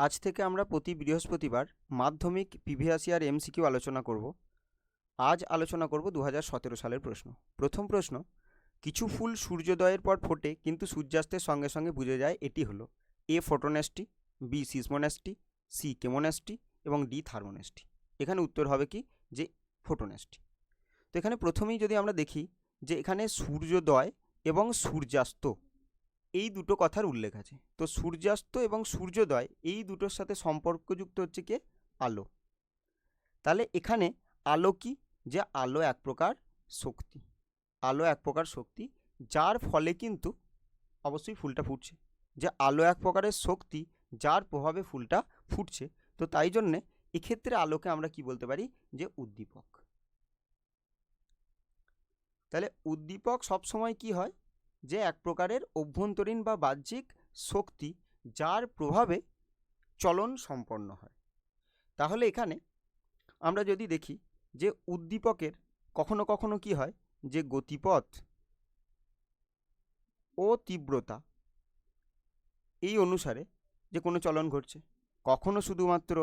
আজ থেকে আমরা প্রতি বৃহস্পতিবার মাধ্যমিক প্রিভিয়াস ইয়ার এমসিকিউ আলোচনা করব। আজ আলোচনা করব 2017 সালের প্রশ্ন। প্রথম প্রশ্ন, কিছু ফুল সূর্যোদয়ের পর ফোটে কিন্তু সূর্যাস্তের সঙ্গে সঙ্গে বুঝে যায় এটি হলো এ ফোটোনেস্টি, বি সিসমোনেস্টি, সি কেমোনেস্টি এবং ডি থার্মোনেস্টি। এখানে উত্তর হবে কি যে ফোটোনেস্টি। তো এখানে প্রথমেই যদি আমরা দেখি যে এখানে সূর্যোদয় এবং সূর্যাস্ত এই দুটো কথার উল্লেখ আছে। তো সূর্যাস্ত এবং সূর্যোদয় এই দুটোর সাথে সম্পর্কযুক্ত হচ্ছে কি আলো। তাহলে এখানে আলো কি, যে আলো এক প্রকার শক্তি, আলো এক প্রকার শক্তি যার ফলে কিন্তু অবশ্যই ফুলটা ফুটছে, যে আলো এক প্রকারের শক্তি যার প্রভাবে ফুলটা ফুটছে। তো তাই জন্যে এক্ষেত্রে আলোকে আমরা কি বলতে পারি যে উদ্দীপক। তাহলে উদ্দীপক সবসময় কি হয়, যে এক প্রকারের অভ্যন্তরীণ বা বাহ্যিক শক্তি যার প্রভাবে চলন সম্পন্ন হয়। তাহলে এখানে আমরা যদি দেখি যে উদ্দীপকের কখনো কখনো কি হয়, যে গতিপথ ও তীব্রতা এই অনুসারে যে কোনো চলন ঘটছে, কখনো শুধুমাত্র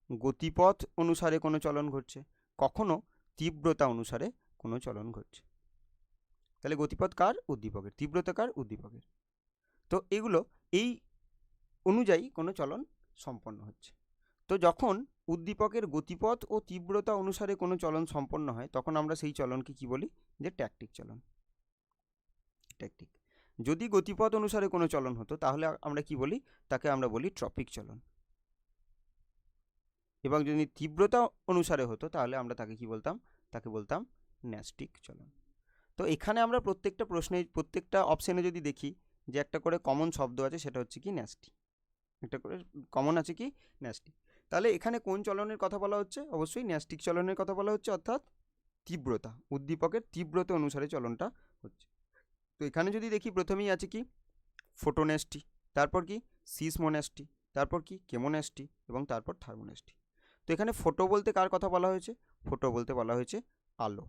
গতিপথ অনুসারে কোনো চলন ঘটছে, কখনো তীব্রতা অনুসারে কোনো চলন ঘটছে। তাহলে গতিপথ কার? উদ্দীপকের। তীব্রতা কার? উদ্দীপকের। তো এগুলো এই অনুযায়ী কোনো চলন সম্পন্ন হচ্ছে। তো যখন উদ্দীপকের গতিপথ ও তীব্রতা অনুসারে কোনো চলন সম্পন্ন হয় তখন আমরা সেই চলনকে কি বলি, যে ট্যাকটিক চলন। ট্যাকটিক। যদি গতিপথ অনুসারে কোনো চলন হতো তাহলে আমরা কি বলি, তাকে আমরা বলি ট্রপিক চলন। এবং যদি তীব্রতা অনুসারে হতো তাহলে আমরা তাকে কি বলতাম, তাকে বলতাম ন্যাস্টিক চলন। তো এখানে আমরা প্রত্যেকটা প্রশ্নে, প্রত্যেকটা অপশানে যদি দেখি যে একটা করে কমন শব্দ আছে, সেটা হচ্ছে কি ন্যাস্টি। একটা করে কমন আছে কি ন্যাস্টি। তাহলে এখানে কোন চলনের কথা বলা হচ্ছে? অবশ্যই ন্যাস্টিক চলনের কথা বলা হচ্ছে, অর্থাৎ তীব্রতা, উদ্দীপকের তীব্রতা অনুসারে চলনটা হচ্ছে। তো এখানে যদি দেখি প্রথমেই আছে কি ফোটোনেস্টি, তারপর কি সিসমোনেস্টি, তারপর কি কেমোনেস্টি এবং তারপর থার্মোনেস্টি। তো এখানে ফোটো বলতে কার কথা বলা হয়েছে? ফোটো বলতে বলা হয়েছে আলো।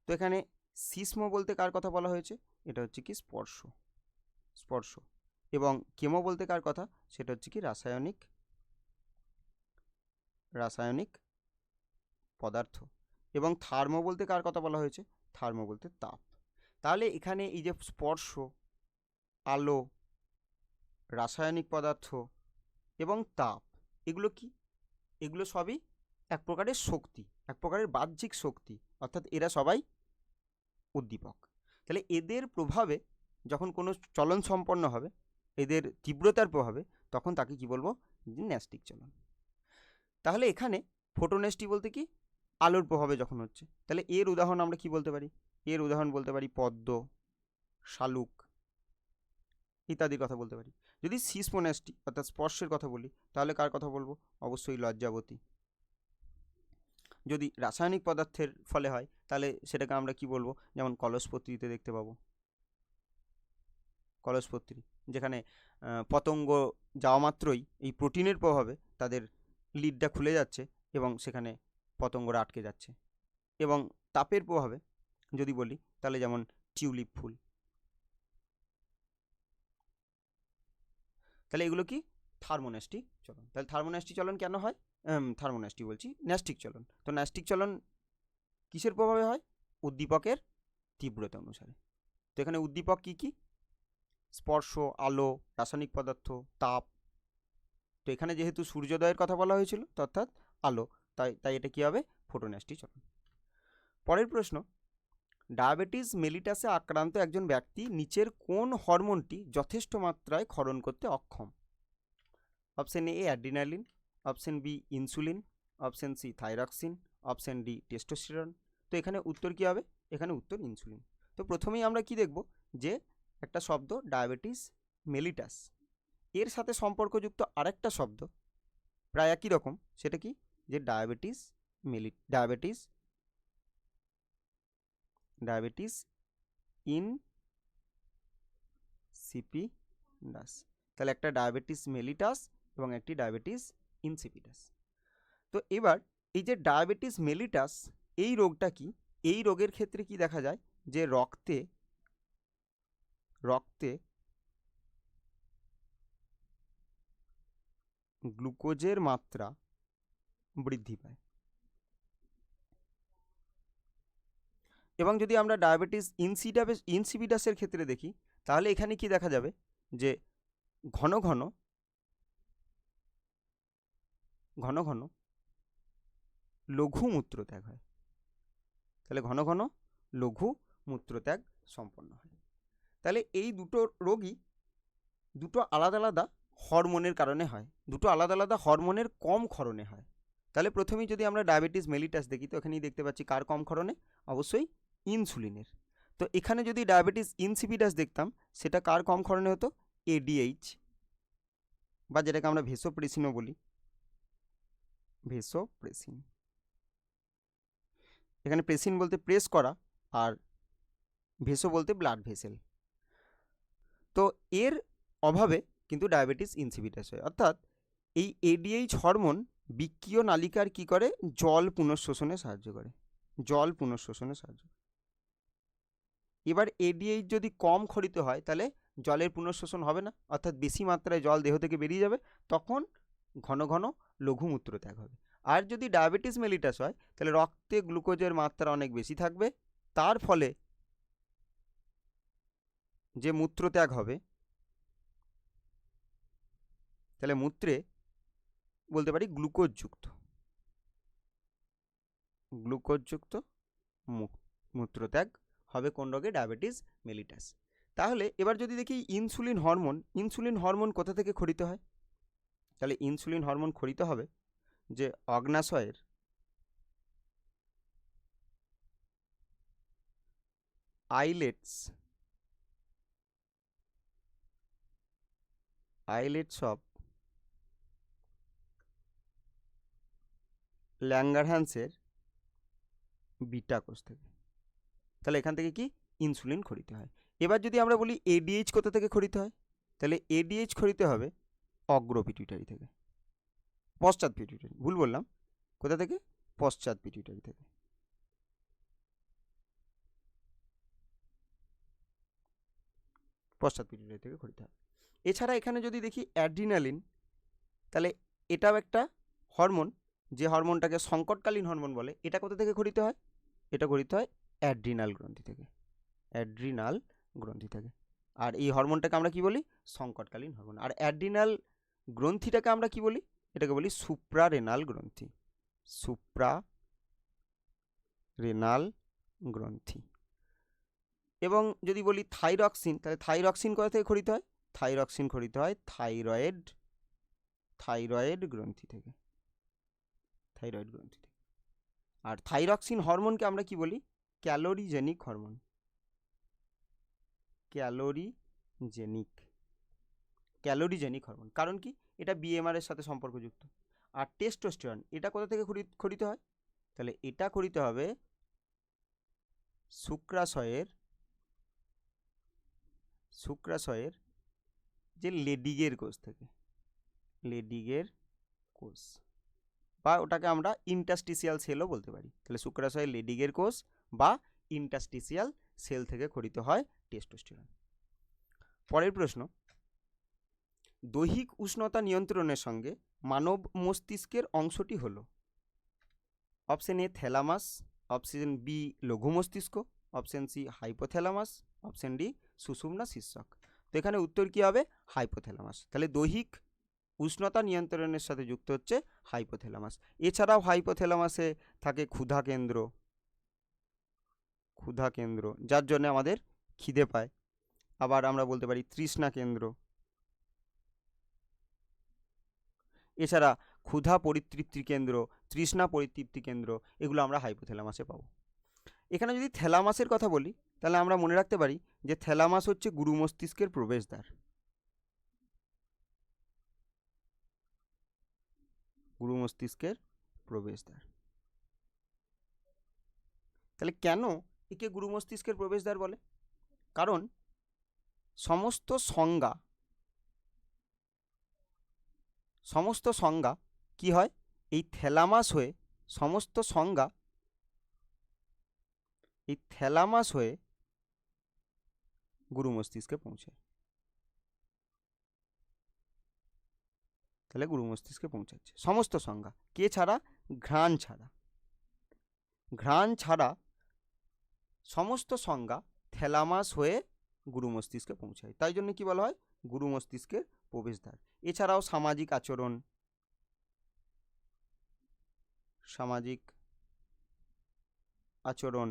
তো এখানে সিসমো বলতে কার কথা বলা হয়েছে? এটা হচ্ছে কি স্পর্শ, স্পর্শ। এবং কেমো বলতে কার কথা? সেটা হচ্ছে কি রাসায়নিক, রাসায়নিক পদার্থ। এবং থার্মো বলতে কার কথা বলা হয়েছে? থার্মো বলতে তাপ। তাহলে এখানে এই যে স্পর্শ, আলো, রাসায়নিক পদার্থ এবং তাপ, এগুলো কি? এগুলো সবই এক প্রকারের শক্তি, এক প্রকারের বাহ্যিক শক্তি, অর্থাৎ এরা সবাই উদ্দীপক। তাহলে এদের প্রভাবে যখন কোনো চলন সম্পন্ন হবে, এদের তীব্রতার প্রভাবে, তখন তাকে কি বলবো, ন্যাস্টিক চলন। তাহলে এখানে ফোটোনেস্টি বলতে কি আলোর প্রভাবে যখন হচ্ছে, তাহলে এর উদাহরণ আমরা কি বলতে পারি? এর উদাহরণ বলতে পারি পদ্ম, শালুক ইত্যাদির কথা বলতে পারি। যদি সিসমোনেস্টি অর্থাৎ স্পর্শের কথা বলি তাহলে কার কথা বলবো? অবশ্যই লজ্জাবতী। যদি রাসায়নিক পদার্থের ফলে হয় তাহলে সেটাকে আমরা কি বলবো, যেমন কলসপত্রীতে দেখতে পাবো, কলসপত্রী, যেখানে পতঙ্গ যাওয়া মাত্রই এই প্রোটিনের প্রভাবে তাদের লিডটা খুলে যাচ্ছে এবং সেখানে পতঙ্গরা আটকে যাচ্ছে। এবং তাপের প্রভাবে যদি বলি তাহলে যেমন টিউলিপ ফুল। তাহলে এগুলো কি থার্মোনেস্টিক চলন। তাহলে থার্মোনেস্টিক চলন কেন হয়? থার্মোনেস্টিক বলছি, ন্যাস্টিক চলন। তো ন্যাস্টিক চলন কিসের প্রভাবে হয়? উদ্দীপকের তীব্রতা অনুসারে। তো এখানে উদ্দীপক কি কি? স্পর্শ, আলো, রাসায়নিক পদার্থ, তাপ। তো এখানে যেহেতু সূর্যোদয়ের কথা বলা হয়েছিল অর্থাৎ আলো, তাই তাই এটা কি হবে? ফোটোনেস্টিক চলন। পরের প্রশ্ন, ডায়াবেটিস মেলিটাসে আক্রান্ত একজন ব্যক্তি নিচের কোন হরমোনটি যথেষ্ট মাত্রায় ক্ষরণ করতে অক্ষম? Option A adrenaline, option B insulin, option C thyroxine, option D testosterone. তো এখানে উত্তর কি হবে? এখানে উত্তর ইনসুলিন। তো প্রথমেই আমরা কি দেখব, যে একটা শব্দ ডায়াবেটিস মেলিটাস, এর সাথে সম্পর্কযুক্ত আরেকটা শব্দ প্রায় একই রকম, সেটা কি? যে ডায়াবেটিস ডায়াবেটিস ডায়াবেটিস ইনসিপিডাস। তাহলে একটা ডায়াবেটিস মেলিটাস এবং একটি ডায়াবেটিস ইনসিপিডাস। তো এবার এই যে ডায়াবেটিস মেলিটাস এই রোগটা কি? এই রোগের ক্ষেত্রে কি দেখা যায়, যে রক্তে রক্তে গ্লুকোজের মাত্রা বৃদ্ধি পায়। এবং যদি আমরা ডায়াবেটিস ইনসিপিডাসের ক্ষেত্রে দেখি, তাহলে এখানে কি দেখা যাবে যে ঘন ঘন লঘু মূত্রত্যাগ হয়। তাহলে ঘন ঘন লঘু মূত্রত্যাগ সম্পন্ন হয়। তাহলে এই দুটো রোগই দুটো আলাদা আলাদা হরমোনের কারণে হয়, দুটো আলাদা আলাদা হরমোনের কম ক্ষরণে হয়। তাহলে প্রথমেই যদি আমরা ডায়াবেটিস মেলিটাস দেখি, তো এখানেই দেখতে পাচ্ছি কার কম ক্ষরণে, অবশ্যই ইনসুলিনের। তো এখানে যদি ডায়াবেটিস ইনসিপিডাস দেখতাম, সেটা কার কম ক্ষরণে হতো, এডিএইচ, বা যেটাকে আমরা ভেসোপ্রেসিনও বলি, ভেসোপ্রেসিন। এখানে প্রেসিন বলতে প্রেস করা, আর ভেসো বলতে ব্লাড ভেসেল। তো এর অভাবে কিন্তু ডায়াবেটিস ইনসিপিডাস হয়। অর্থাৎ এই এডিএইচ হরমোন বৃক্কীয় নালিকার কি করে, জল পুনঃশোষণে সাহায্য করে, জল পুনঃশোষণে সাহায্য করে। এবার এডিএইচ যদি কম ক্ষরিত হয়, তাহলে জলের পুনঃশোষণ হবে না, অর্থাৎ বেশি মাত্রায় জল দেহ থেকে বেরিয়ে যাবে, তখন ঘন ঘন লঘু মূত্রত্যাগ হবে। আর যদি ডায়াবেটিস মেলিটাস হয়, তাহলে রক্তে গ্লুকোজের মাত্রা অনেক বেশি থাকবে, তার ফলে যে মূত্রত্যাগ হবে, তাহলে মূত্রে বলতে পারি গ্লুকোজযুক্ত মূত্রত্যাগ হবে কোন রোগে, ডায়াবেটিস মেলিটাস। তাহলে এবার যদি দেখি ইনসুলিন হরমোন কোথা থেকে ক্ষরিত হয়, তাহলে ইনসুলিন হরমোন ক্ষরিত হবে যে অগ্নাশয়ের আইলেটস অফ ল্যাঙ্গারহ্যান্সের বিটা কোষ থেকে। তাহলে এখান থেকে কি ইনসুলিন ক্ষরিত হয়। এবার যদি আমরা বলি এডিএইচ কোথা থেকে ক্ষরিত হয়, তাহলে এডিএইচ ক্ষরিত হবে অগ্র পিটুইটারি থেকে, পশ্চাৎ পিটুইটারি, ভুল বললাম, কোথা থেকে, পশ্চাৎ পিটুইটারি থেকে। পশ্চাৎ পিটুইটারি থেকে ক্ষরিত হয়। এছাড়া এখানে যদি দেখি অ্যাড্রিনালিন, তাহলে এটাও একটা হরমোন, যে হরমোনটাকে সংকটকালীন হরমোন বলে। এটা কোথা থেকে ক্ষরিত হয়, এটা ক্ষরিত হয় অ্যাড্রিনাল গ্রন্থি থেকে, অ্যাড্রিনাল গ্রন্থি থেকে। আর এই হরমোনটাকে আমরা কি বলি, সংকটকালীন হরমোন। আর অ্যাড্রিনাল গ্রন্থিটাকে আমরা কি বলি, এটাকে বলি সুপ্রারেনাল গ্রন্থি, সুপ্রারেনাল গ্রন্থি। এবং যদি বলি থাইরক্সিন, তাহলে থাইরক্সিন কোথা থেকে ক্ষরিত হয়, থাইরক্সিন ক্ষরিত হয় থাইরয়েড গ্রন্থি থেকে, থাইরয়েড গ্রন্থি থেকে। আর থাইরক্সিন হরমোনকে আমরা কি বলি, ক্যালোরিজেনিক হরমোন, ক্যালোরিজেনিক হরমোন। কারণ কি, এটা বিএমআর এর সাথে সম্পর্কযুক্ত। আর টেস্টোস্টেরন, এটা কোথা থেকে ক্ষরিত হয়, তাহলে এটা ক্ষরিত হবে শুক্রাশয়ের যে লেডিগের কোষ থেকে, লেডিগের কোষ, বা ওটাকে আমরা ইন্টারস্টিসিয়াল সেলও বলতে পারি। তাহলে শুক্রাশয়ের লেডিগের কোষ বা ইন্টারস্টিসিয়াল সেল থেকে ক্ষরিত হয় টেস্টোস্টেরন। পরের প্রশ্ন, দৈহিক উষ্ণতা নিয়ন্ত্রণের সঙ্গে মানব মস্তিষ্কের অংশটি হলো, option A thalamus, option B লঘু মস্তিষ্ক, option C hypothalamus, option D সুষুম্না শীর্ষক। তো এখানে উত্তর কি হবে, হাইপোথ্যালামাস। তাহলে দৈহিক উষ্ণতা নিয়ন্ত্রণের সাথে যুক্ত হচ্ছে হাইপোথ্যালামাস। এছাড়াও হাইপোথ্যালামাসে থাকে ক্ষুধা কেন্দ্র, যার জন্য আমাদের খিদে পায়। আবার আমরা বলতে পারি তৃষ্ণা কেন্দ্র। এছাড়া ক্ষুধা পরিতৃপ্তি কেন্দ্র, তৃষ্ণা পরিতৃপ্তি কেন্দ্র, এগুলো আমরা হাইপোথ্যালামাসে পাবো। এখানে যদি থ্যালামাসের কথা বলি, তাহলে আমরা মনে রাখতে পারি যে থ্যালামাস হচ্ছে গুরু মস্তিষ্কের প্রবেশদ্বার, গুরু মস্তিষ্কের প্রবেশদ্বার। তাহলে কেন একে গুরু মস্তিষ্কের প্রবেশদ্বার বলে, কারণ সমস্ত সংজ্ঞা কি হয়, এই থ্যালামাস হয়ে, সমস্ত সংজ্ঞা এই থ্যালামাস হয়ে গুরু মস্তিষ্কে পৌঁছে। তাহলে গুরু মস্তিষ্কে পৌঁছাচ্ছে। সমস্ত সংজ্ঞা কে ছাড়া? ঘ্রাণ ছাড়া। ঘ্রাণ ছাড়া সমস্ত সংজ্ঞা থ্যালামাস হয়ে গুরু মস্তিষ্কে পৌঁছায়, তাই জন্য কি বলা হয়? গুরু মস্তিষ্কের প্রবেশদ্বার। এছাড়াও সামাজিক আচরণ, সামাজিক আচরণ,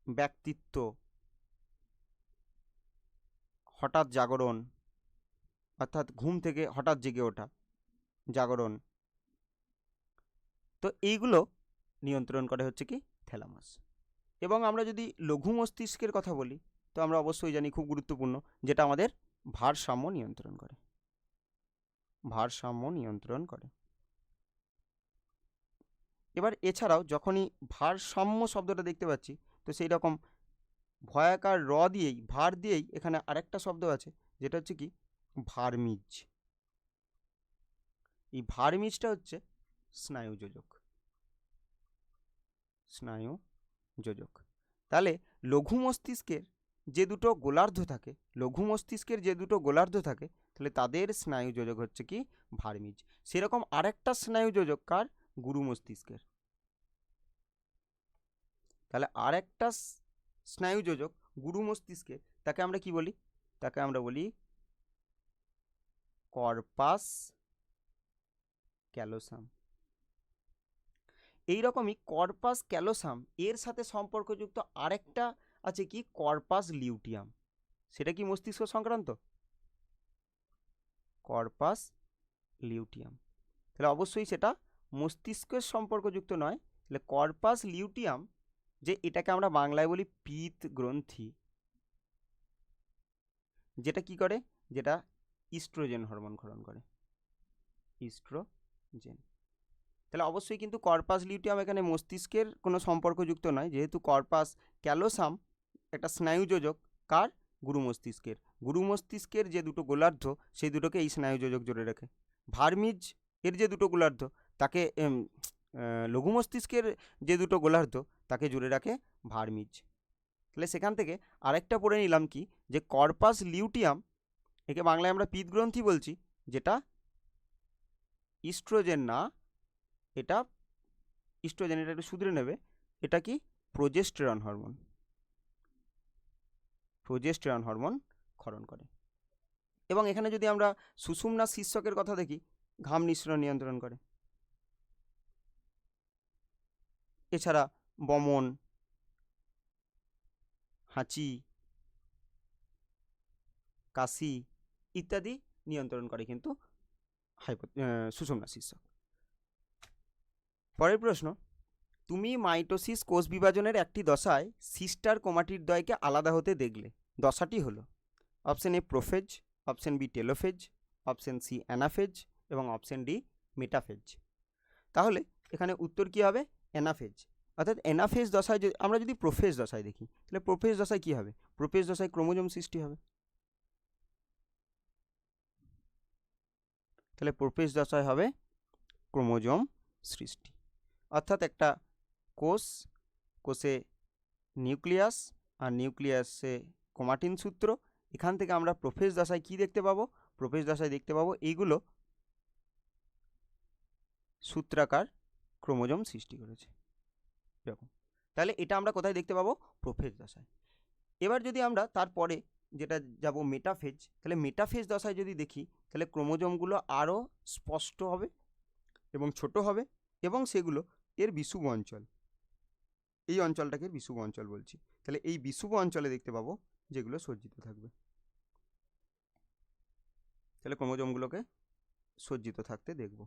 ব্যক্তিত্ব, হঠাৎ জাগরণ, অর্থাৎ ঘুম থেকে হঠাৎ জেগে ওঠা, জাগরণ, তো এইগুলো নিয়ন্ত্রণ করে হচ্ছে কি? থ্যালামাস। এবং আমরা যদি লঘু মস্তিষ্কের কথা বলি, তো আমরা অবশ্যই জানি খুব গুরুত্বপূর্ণ, যেটা আমাদের ভারসাম্য নিয়ন্ত্রণ করে। ভারসাম্য নিয়ন্ত্রণ করে। এবার এছাড়াও যখনই ভারসাম্য শব্দটা দেখতে পাচ্ছি, তো সেই রকম ভয়াকার র দিয়েই, ভার দিয়েই এখানে আরেকটা শব্দ আছে, যেটা হচ্ছে কি? ভার্মিজ। এই ভার্মিজটা হচ্ছে স্নায়ু যোজক। স্নায়ু যোজক। তাহলে লঘু মস্তিষ্কের যে দুটো গোলার্ধ থাকে, লঘু মস্তিষ্কের যে দুটো গোলার্ধ থাকে, তাহলে তাদের স্নায়ু যোজক হচ্ছে কি? ভার্মিজ। সেরকম আরেকটা স্নায়ু যোজক কার? গুরু মস্তিষ্কের। তাহলে আরেকটা স্নায়ু যোজক গুরু মস্তিষ্কের, তাকে আমরা কি বলি? তাকে আমরা বলি কর্পাস ক্যালোসাম। এইরকমই কর্পাস ক্যালোসাম এর সাথে সম্পর্কযুক্ত আরেকটা আছে কি? Corpus luteum. সেটা কি মস্তিষ্ক সংক্রান্ত? Corpus luteum. তাহলে অবশ্যই সেটা মস্তিষ্কের সম্পর্কযুক্ত নয়। তাহলে কর্পাস লিউটিয়াম, যে এটাকে আমরা বাংলায় বলি পিত গ্রন্থি, যেটা কি করে? যেটা ইস্ট্রোজেন হরমোন ক্ষরণ করে। ইস্ট্রোজেন। তাহলে অবশ্যই কিন্তু কর্পাস লিউটিয়াম এখানে মস্তিষ্কের কোনো সম্পর্কযুক্ত নয়, যেহেতু কর্পাস ক্যালোসাম একটা স্নায়ু যোজক কার? গুরু মস্তিষ্কের। গুরু মস্তিষ্কের যে দুটো গোলার্ধ, সেই দুটোকে এই স্নায়ু যোজক জুড়ে রাখে। ভার্মিজ এর যে দুটো গোলার্ধ, তাকে লঘু মস্তিষ্কের যে দুটো গোলার্ধ, তাকে জুড়ে রাখে ভার্মিজ। তাহলে সেখান থেকে আরেকটা পড়ে নিলাম কি? যে কর্পাস লিউটিয়াম, একে বাংলায় আমরা পিতগ্রন্থি বলছি, যেটা ইস্ট্রোজেন না, এটা ইস্ট্রোজেন, এটা একটু শুধরে নেবে, এটা কি? Progesterone hormone. প্রোজেস্টেরন হরমোন ক্ষরণ করে। এবং এখানে যদি আমরা সুষুম্না শীর্ষকের কথা দেখি, ঘাম নিঃসরণ নিয়ন্ত্রণ করে। এছাড়া বমন, হাঁচি, কাশি ইত্যাদি নিয়ন্ত্রণ করে কিন্তু সুষুম্না শীর্ষক। পরের প্রশ্ন, তুমি মাইটোসিস কোষ বিভাজনের একটি দশায় সিস্টার ক্রোমাটিডদ্বয়কে আলাদা হতে দেখলে। দশাটি হলো option A prophase, option B telophase, option C anaphase এবং অপশন ডি মেটাফেজ। তাহলে এখানে উত্তর কি হবে? অ্যানাফেজ। অর্থাৎ অ্যানাফেজ দশায় আমরা যদি প্রোফেজ দশায় দেখি, তাহলে প্রোফেজ দশায় কি হবে? প্রোফেজ দশায় ক্রোমোজোম সৃষ্টি হবে। তাহলে প্রোফেজ দশায় হবে ক্রোমোজোম সৃষ্টি। অর্থাৎ একটা কোষে নিউক্লিয়াস, আর নিউক্লিয়াসে ক্রোমাটিন সূত্র। এখান থেকে আমরা প্রোফেজ দশায় কি দেখতে পাবো? প্রোফেজ দশায় দেখতে পাবো এইগুলো সূত্রাকার ক্রোমোজোম সৃষ্টি করেছে এরকম। তাহলে এটা আমরা কোথায় দেখতে পাবো? প্রোফেজ দশায়। এবার যদি আমরা তারপরে যেটা যাব মেটাফেজ, তাহলে মেটাফেজ দশায় যদি দেখি, তাহলে ক্রোমোজোমগুলো আরও স্পষ্ট হবে এবং ছোট হবে, এবং সেগুলো এর বিষুব অঞ্চল, এই অঞ্চলটাকে বিষুব অঞ্চল বলছি, তাহলে এই বিষুব অঞ্চলে দেখতে পাবো যেগুলো সজ্জিত থাকবে। তাহলে ক্রোমোজোমগুলোকে সজ্জিত থাকতে দেখব।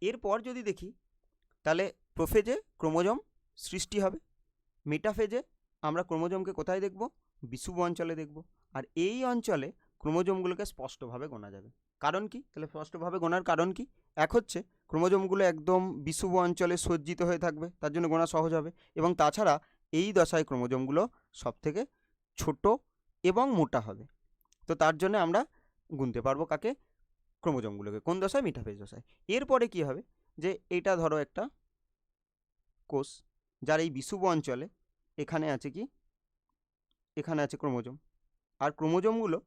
এরপর যদি দেখি, তাহলে প্রোফেজে ক্রোমোজোম সৃষ্টি হবে, মেটাফেজে আমরা ক্রোমোজোমকে কোথায় দেখব? বিষুব অঞ্চলে দেখব। আর এই অঞ্চলে ক্রোমোজোমগুলোকে স্পষ্টভাবে গোনা যাবে। কারণ কি? তাহলে স্পষ্টভাবে গোনার কারণ কি? এক হচ্ছে ক্রোমোজোমগুলো একদম বিষুব অঞ্চলে সজ্জিত হয়ে থাকবে, তার জন্য গোনা সহজ হবে। এবং তাছাড়া এই দশায় ক্রোমোজোমগুলো সবথেকে ছোট এবং মোটা হবে, তো তার জন্য আমরা গুনতে পারবো কাকে? ক্রোমোজোমগুলোকে। কোন দশায়? মেটাফেজ দশায়। এরপরে কি হবে? যে এটা ধরো একটা কোষ, যার এই বিষুব অঞ্চলে এখানে আছে কি? এখানে আছে ক্রোমোজোম। আর ক্রোমোজোমগুলো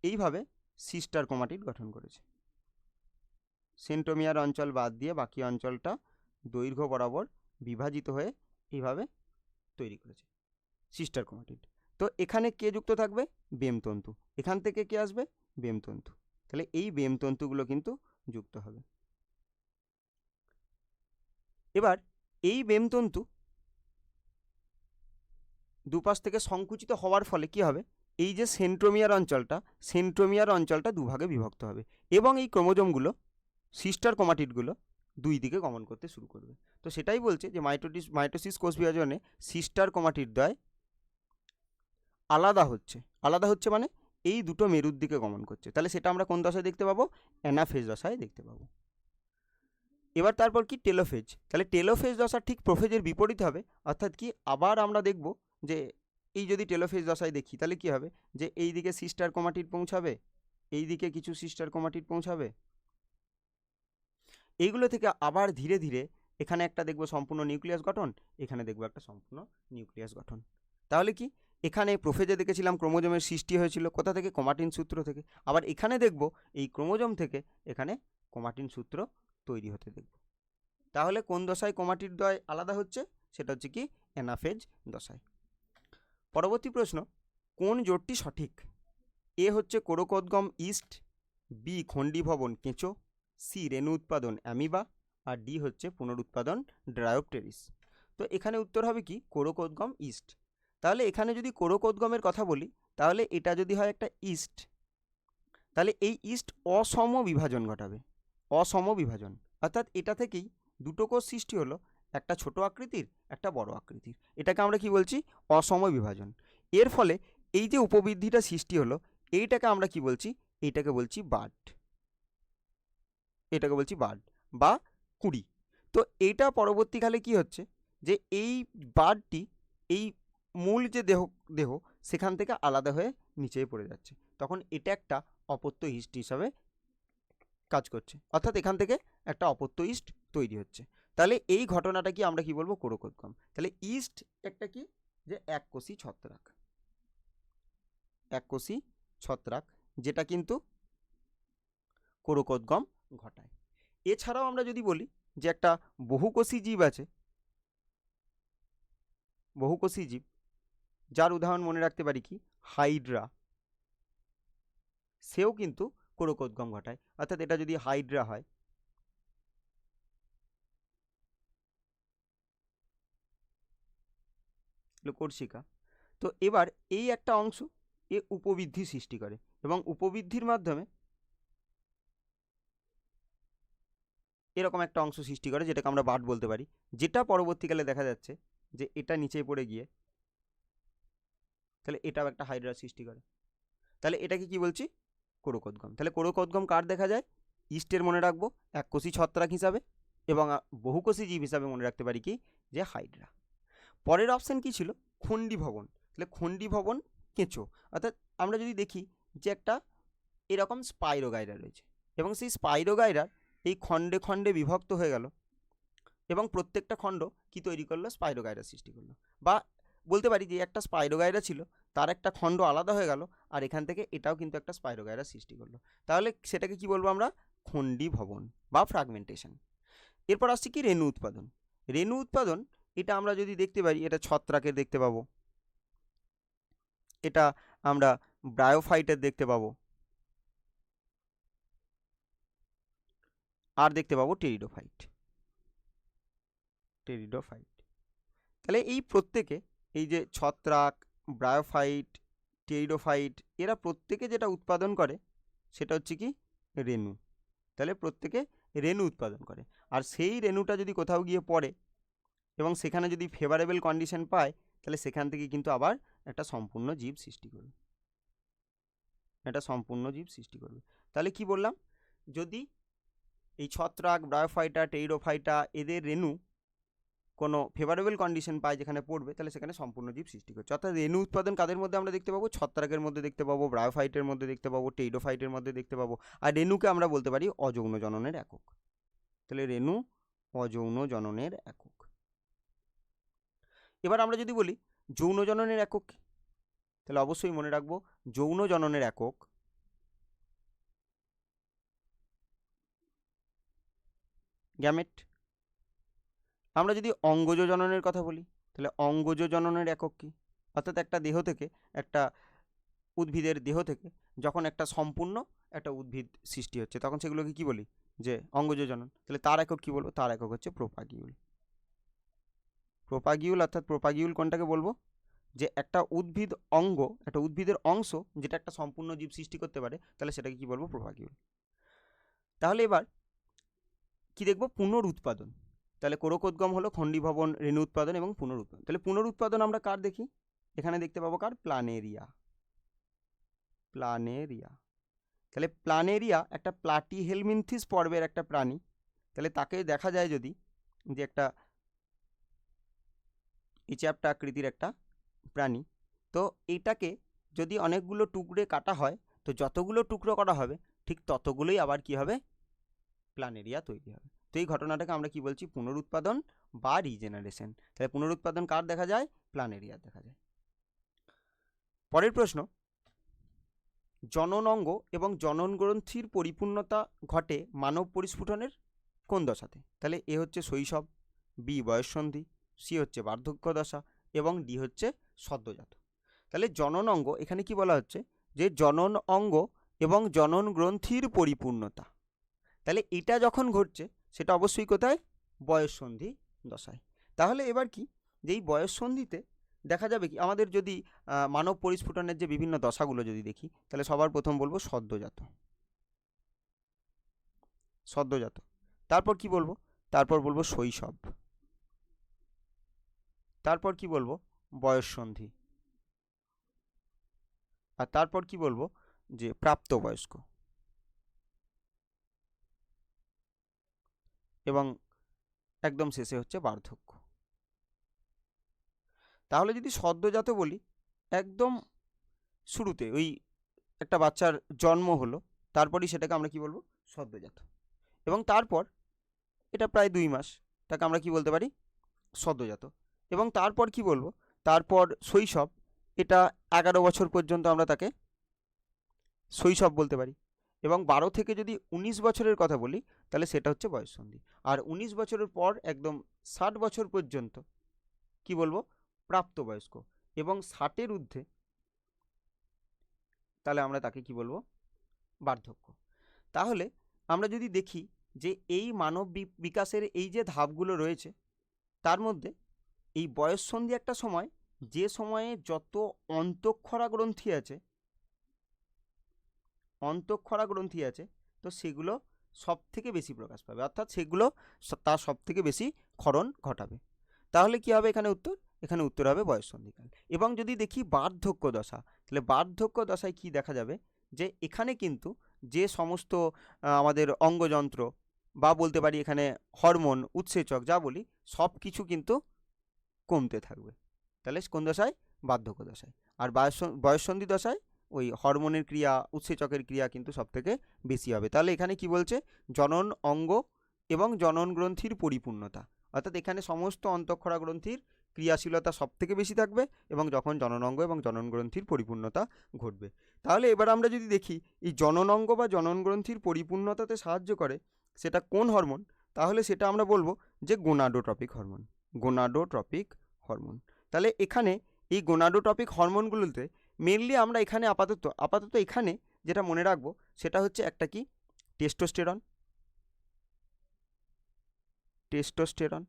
এইভাবে সিস্টার ক্রোমাটিড গঠন করেছে। সেন্ট্রোমিয়ার অঞ্চল বাদ দিয়ে বাকি অঞ্চলটা দৈর্ঘ্য বরাবর বিভাজিত হয়ে এইভাবে তৈরি করেছে সিস্টার ক্রোমাটিড। তো এখানে কে যুক্ত থাকবে? বেমতন্তু। এখান থেকে কে আসবে? বেমতন্তু। তাহলে এই বেমতন্তুগুলো কিন্তু যুক্ত হবে। এবার এই বেমতন্তু দুপাশ থেকে সংকুচিত হওয়ার ফলে কি হবে? এই যে সেন্ট্রোমিয়ার অঞ্চলটা দুভাগে বিভক্ত হবে এবং এই ক্রোমোজোমগুলো সিস্টার ক্রোমাটিডগুলো দুই দিকে গমন করতে শুরু করবে। তো সেটাই বলছে যে মাইটোসিস কোষ বিভাজনে সিস্টার ক্রোমাটিড দ্বয় আলাদা হচ্ছে মানে এই দুটো মেরুর দিকে গমন করছে। তাহলে সেটা আমরা কোন দশায় দেখতে পাবো? অ্যানাফেজ দশায় দেখতে পাবো। এবার তারপর কি? টেলোফেজ। তাহলে টেলোফেজ দশা ঠিক প্রোফেজের বিপরীত হবে, অর্থাৎ কি আবার আমরা দেখব যে এই যদি টেলোফেজ দশায় দেখি তাহলে কি হবে? যে এই দিকে সিস্টার ক্রোমাটিড পৌঁছাবে, এই দিকে কিছু সিস্টার ক্রোমাটিড পৌঁছাবে, এইগুলো থেকে আবার ধীরে ধীরে এখানে একটা দেখব সম্পূর্ণ নিউক্লিয়াস গঠন, এখানে দেখব একটা সম্পূর্ণ নিউক্লিয়াস গঠন। তাহলে কি এখানে প্রোফেজে দেখেছিলাম ক্রোমোজোমের সৃষ্টি হয়েছিল কোথা থেকে? ক্রোমাটিন সূত্র থেকে। আবার এখানে দেখব এই ক্রোমোজোম থেকে এখানে ক্রোমাটিন সূত্র তৈরি হতে দেখব। তাহলে কোন দশায় ক্রোমাটিড দ্বয় আলাদা হচ্ছে? সেটা হচ্ছে কি অ্যানাফেজ দশায়। পরবর্তী প্রশ্ন, কোন জোটটি সঠিক? এ হচ্ছে কোরকোদ্গম ইস্ট, বি খণ্ডীভবন কেঁচো, সি রেণু উৎপাদন অ্যামিবা, আর ডি হচ্ছে পুনরুৎপাদন ড্রায়োপটেরিস। তো এখানে উত্তর হবে কি? কোরকোদ্গম ইস্ট। তাহলে এখানে যদি কোরকোদ্গমের কথা বলি তাহলে এটা যদি হয় একটা ইস্ট, তাহলে এই ইস্ট অসম বিভাজন ঘটাবে, অসম বিভাজন, অর্থাৎ এটা থেকেই দুটো কোষ সৃষ্টি হলো, একটা ছোট আকৃতির একটা বড় আকৃতির। এটাকে আমরা কি বলছি? অসম বিভাজন। এর ফলে এই যে উপবৃদ্ধিটা সৃষ্টি হলো এইটাকে আমরা কি বলছি? এইটাকে বলছি বাড, এটাকে বলছি বাড বা কুঁড়ি। তো এইটা পরবর্তীকালে কি হচ্ছে? যে এই বাডটি এই মূল যে দেহ সেখান থেকে আলাদা হয়ে নিচে পড়ে যাচ্ছে, তখন এটা একটা অপত্য ইস্ট হিসাবে কাজ করছে, অর্থাৎ এখান থেকে একটা অপত্য ইস্ট তৈরি হচ্ছে। তাহলে এই ঘটনাটা কি আমরা কি বলবো? কোরকোদ্গম। তাহলে ইস্ট একটা কি? যে এককোষী ছত্রাক, এককোষী ছত্রাক, যেটা কিন্তু কোরকোদ্গম ঘটায়। এছাড়াও আমরা যদি বলি যে একটা বহুকোষী জীব আছে, বহুকোষী জীব, যার উদাহরণ মনে রাখতে পারি কি? হাইড্রা, সেও কিন্তু কোরকোদ্গম ঘটায়। অর্থাৎ এটা যদি হাইড্রা হয়, কোর্সিকা, তো এবার এই একটা অংশ এ উপবৃদ্ধি সৃষ্টি করে এবং উপবৃদ্ধির মাধ্যমে এরকম একটা অংশ সৃষ্টি করে যেটাকে আমরা বাট বলতে পারি, যেটা পরবর্তীকালে দেখা যাচ্ছে যে এটা নিচে পড়ে গিয়ে তাহলে এটাও একটা হাইড্রা সৃষ্টি করে। তাহলে এটাকে কি বলছি? কোরকোদ্গম। তাহলে কোরকোদ্গম কার দেখা যায়? ইস্টের মনে রাখবো এককোষী ছত্রাক হিসাবে, এবং বহুকোষী জীব হিসাবে মনে রাখতে পারি কি? যে হাইড্রা। পরের অপশান কি ছিল? খণ্ডীভবন। তাহলে খণ্ডীভবন কেঁচো, অর্থাৎ আমরা যদি দেখি যে একটা এরকম স্পাইরোগাইরা রয়েছে এবং সেই স্পাইরোগাইরার এই খণ্ডে খণ্ডে বিভক্ত হয়ে গেল এবং প্রত্যেকটা খণ্ড কি তৈরি করলো? স্পাইরোগাইরা সৃষ্টি করলো। বা বলতে পারি যে একটা স্পাইরোগাইরা ছিল, তার একটা খণ্ড আলাদা হয়ে গেল আর এখান থেকে এটাও কিন্তু একটা স্পাইরোগাইরা সৃষ্টি করলো। তাহলে সেটাকে কি বলবো আমরা? খণ্ডীভবন বা ফ্র্যাগমেন্টেশন। এরপর আসছে কি? রেণু উৎপাদন। রেণু উৎপাদন এটা আমরা যদি দেখতে পারি, এটা ছত্রাকের দেখতে পাবো, এটা আমরা ব্রায়োফাইটের দেখতে পাবো, আর দেখতে পাবো টেরিডোফাইট। তাহলে এই প্রত্যেকে, এই যে ছত্রাক, ব্রায়োফাইট, টেরিডোফাইট, এরা প্রত্যেকে যেটা উৎপাদন করে সেটা হচ্ছে কি? রেণু। তাহলে প্রত্যেকে রেণু উৎপাদন করে, আর সেই রেণুটা যদি কোথাও গিয়ে পড়ে এবং সেখানে যদি ফেভারেবল কন্ডিশন পায় তাহলে সেখান থেকে কিন্তু আবার একটা সম্পূর্ণ জীব সৃষ্টি করবে, একটা সম্পূর্ণ জীব সৃষ্টি করবে। তাহলে কি বললাম? যদি এই ছত্রাক, ব্রায়োফাইটা, টেরিডোফাইটা এদের রেণু কোনো ফেভারেবল কন্ডিশন পায় যেখানে পড়বে, তাহলে সেখানে সম্পূর্ণ জীব সৃষ্টি করছে। অর্থাৎ রেণু উৎপাদন কাদের মধ্যে আমরা দেখতে পাবো? ছত্রাকের মধ্যে দেখতে পাবো, ব্রায়োফাইটের মধ্যে দেখতে পাবো, টেরিডোফাইটের মধ্যে দেখতে পাবো। আর রেণুকে আমরা বলতে পারি অযৌন জননের একক। তাহলে রেণু অযৌন জননের একক। এবার আমরা যদি বলি যৌন জননের একক, তাহলে অবশ্যই মনে রাখবো যৌন জননের একক গ্যামেট। আমরা যদি অঙ্গজ জননের কথা বলি, তাহলে অঙ্গজ জননের একক কী? অর্থাৎ একটা দেহ থেকে, একটা উদ্ভিদের দেহ থেকে যখন একটা সম্পূর্ণ একটা উদ্ভিদ সৃষ্টি হচ্ছে, তখন সেগুলোকে কি বলি? যে অঙ্গজ জনন। তাহলে তার একক কি বলবো? তার একক হচ্ছে প্রোপাগিউল। প্রোপাগিউল অর্থাৎ প্রোপাগিউল কোনটাকে বলবো? যে একটা উদ্ভিদ অঙ্গ, একটা উদ্ভিদের অংশ যেটা একটা সম্পূর্ণ জীব সৃষ্টি করতে পারে, তাহলে সেটাকে কি বলবো? প্রোপাগিউল। তাহলে এবার কি দেখবো? পুনরুৎপাদন। তাহলে কোরকোদ্গম হলো খণ্ডীভবন, রেণু উৎপাদন এবং পুনরুৎপাদন। তাহলে পুনরুৎপাদন আমরা কার দেখি? এখানে দেখতে পাবো কার? প্ল্যানেরিয়া। প্ল্যানেরিয়া। তাহলে প্ল্যানেরিয়া একটা প্লাটিহেলমিনথিস পর্বের একটা প্রাণী। তাহলে তাকে দেখা যায় যদি যে একটা এই চ্যাপ্টা আকৃতির একটা প্রাণী, তো এটাকে যদি অনেকগুলো টুকরে কাটা হয়, তো যতগুলো টুকরো করা হবে ঠিক ততগুলোই আবার কি হবে? প্ল্যানেরিয়া তৈরি হবে। তো এই ঘটনাটাকে আমরা কি বলছি? পুনরুৎপাদন বা রিজেনারেশন। তাহলে পুনরুৎপাদন কার দেখা যায়? প্ল্যানেরিয়া দেখা যায়। পরের প্রশ্ন, জনন অঙ্গ এবং জনন গ্রন্থির পরিপূর্ণতা ঘটে মানব পরিস্ফুটনের কোন দশাতে? তাহলে এ হচ্ছে শৈশব, বি বয়ঃসন্ধি, সি হচ্ছে বার্ধক্য দশা এবং ডি হচ্ছে সদ্যজাত। তাহলে জনন অঙ্গ, এখানে কি বলা হচ্ছে? যে জনন অঙ্গ এবং জনন গ্রন্থির পরিপূর্ণতা। তাহলে এটা যখন ঘটছে সেটা অবশ্যই কোথায়? বয়ঃসন্ধি দশায়। তাহলে এবার কি, যে এই বয়ঃসন্ধিতে দেখা যাবে কি আমাদের যদি মানব পরিস্ফুটনের যে বিভিন্ন দশাগুলো যদি দেখি, তাহলে সবার প্রথম বলবো সদ্যজাত। সদ্যজাত। তারপর কি বলবো? তারপর বলবো শৈশব। তারপর কি বলবো? বয়ঃসন্ধি। আর তারপর কি বলবো? যে প্রাপ্তবয়স্ক। এবং একদম শেষে হচ্ছে বার্ধক্য। তাহলে যদি সদ্যজাত বলি, একদম শুরুতে ওই একটা বাচ্চার জন্ম হলো, তারপরই সেটাকে আমরা কি বলবো? সদ্যজাত। এবং তারপর এটা প্রায় 2 মাস, তাকে আমরা কি বলতে পারি? সদ্যজাত। এবং তারপর কি বলবো? তারপর শৈশব, এটা 11 বছর পর্যন্ত আমরা তাকে শৈশব বলতে পারি। এবং 12 থেকে যদি 19 বছরের কথা বলি, তাহলে সেটা হচ্ছে বয়ঃসন্ধি। আর 19 বছরের পর একদম 60 বছর পর্যন্ত কি বলবো? প্রাপ্তবয়স্ক। এবং 60-এর ঊর্ধ্বে তাহলে আমরা তাকে কি বলবো? বার্ধক্য। তাহলে আমরা যদি দেখি যে এই মানব বিকাশের এই যে ধাপগুলো রয়েছে, তার মধ্যে এই বয়ঃসন্ধি একটা সময়, যে সময়ে যত অন্তঃক্ষরা গ্রন্থি আছে, অন্তঃক্ষরা গ্রন্থি আছে, তো সেগুলো সব থেকে বেশি প্রকাশ পাবে, অর্থাৎ সেগুলো তার সব থেকে বেশি ক্ষরণ ঘটাবে। তাহলে কি হবে এখানে উত্তর? এখানে উত্তর হবে বয়ঃসন্ধিকাল। এবং যদি দেখি বার্ধক্য দশা, তাহলে বার্ধক্য দশায় কি দেখা যাবে? যে এখানে কিন্তু যে সমস্ত আমাদের অঙ্গযন্ত্র বা বলতে পারি এখানে হরমোন, উৎসেচক যা বলি, সব কিছু কিন্তু কমতে থাকবে। তাহলে কোন দশায়? বার্ধক্য দশায়। আর বয়ঃসন্ধি দশায় ওই হরমোনের ক্রিয়া, উৎসেচকের ক্রিয়া কিন্তু সব থেকে বেশি হবে। তাহলে এখানে কি বলছে? জনন অঙ্গ এবং জনন গ্রন্থির পরিপূর্ণতা, অর্থাৎ এখানে সমস্ত অন্তঃক্ষরা গ্রন্থির ক্রিয়াশীলতা সব থেকে বেশি থাকবে এবং যখন জনন অঙ্গ এবং জনন গ্রন্থির পরিপূর্ণতা ঘটবে। তাহলে এবার আমরা যদি দেখি এই জনন অঙ্গ বা জনন গ্রন্থির পরিপূর্ণতাতে সাহায্য করে সেটা কোন হরমোন, তাহলে সেটা আমরা বলবো যে গোনাডোট্রপিক হরমোন। Gonadotropic hormone. তাহলে এখানে এই গোনাডোট্রপিক হরমোনগুলোতে মেনলি আমরা এখানে আপাতত এখানে যেটা মনে রাখবো সেটা হচ্ছে একটা কি? টেস্টোস্টেরন। টেস্টোস্টেরন।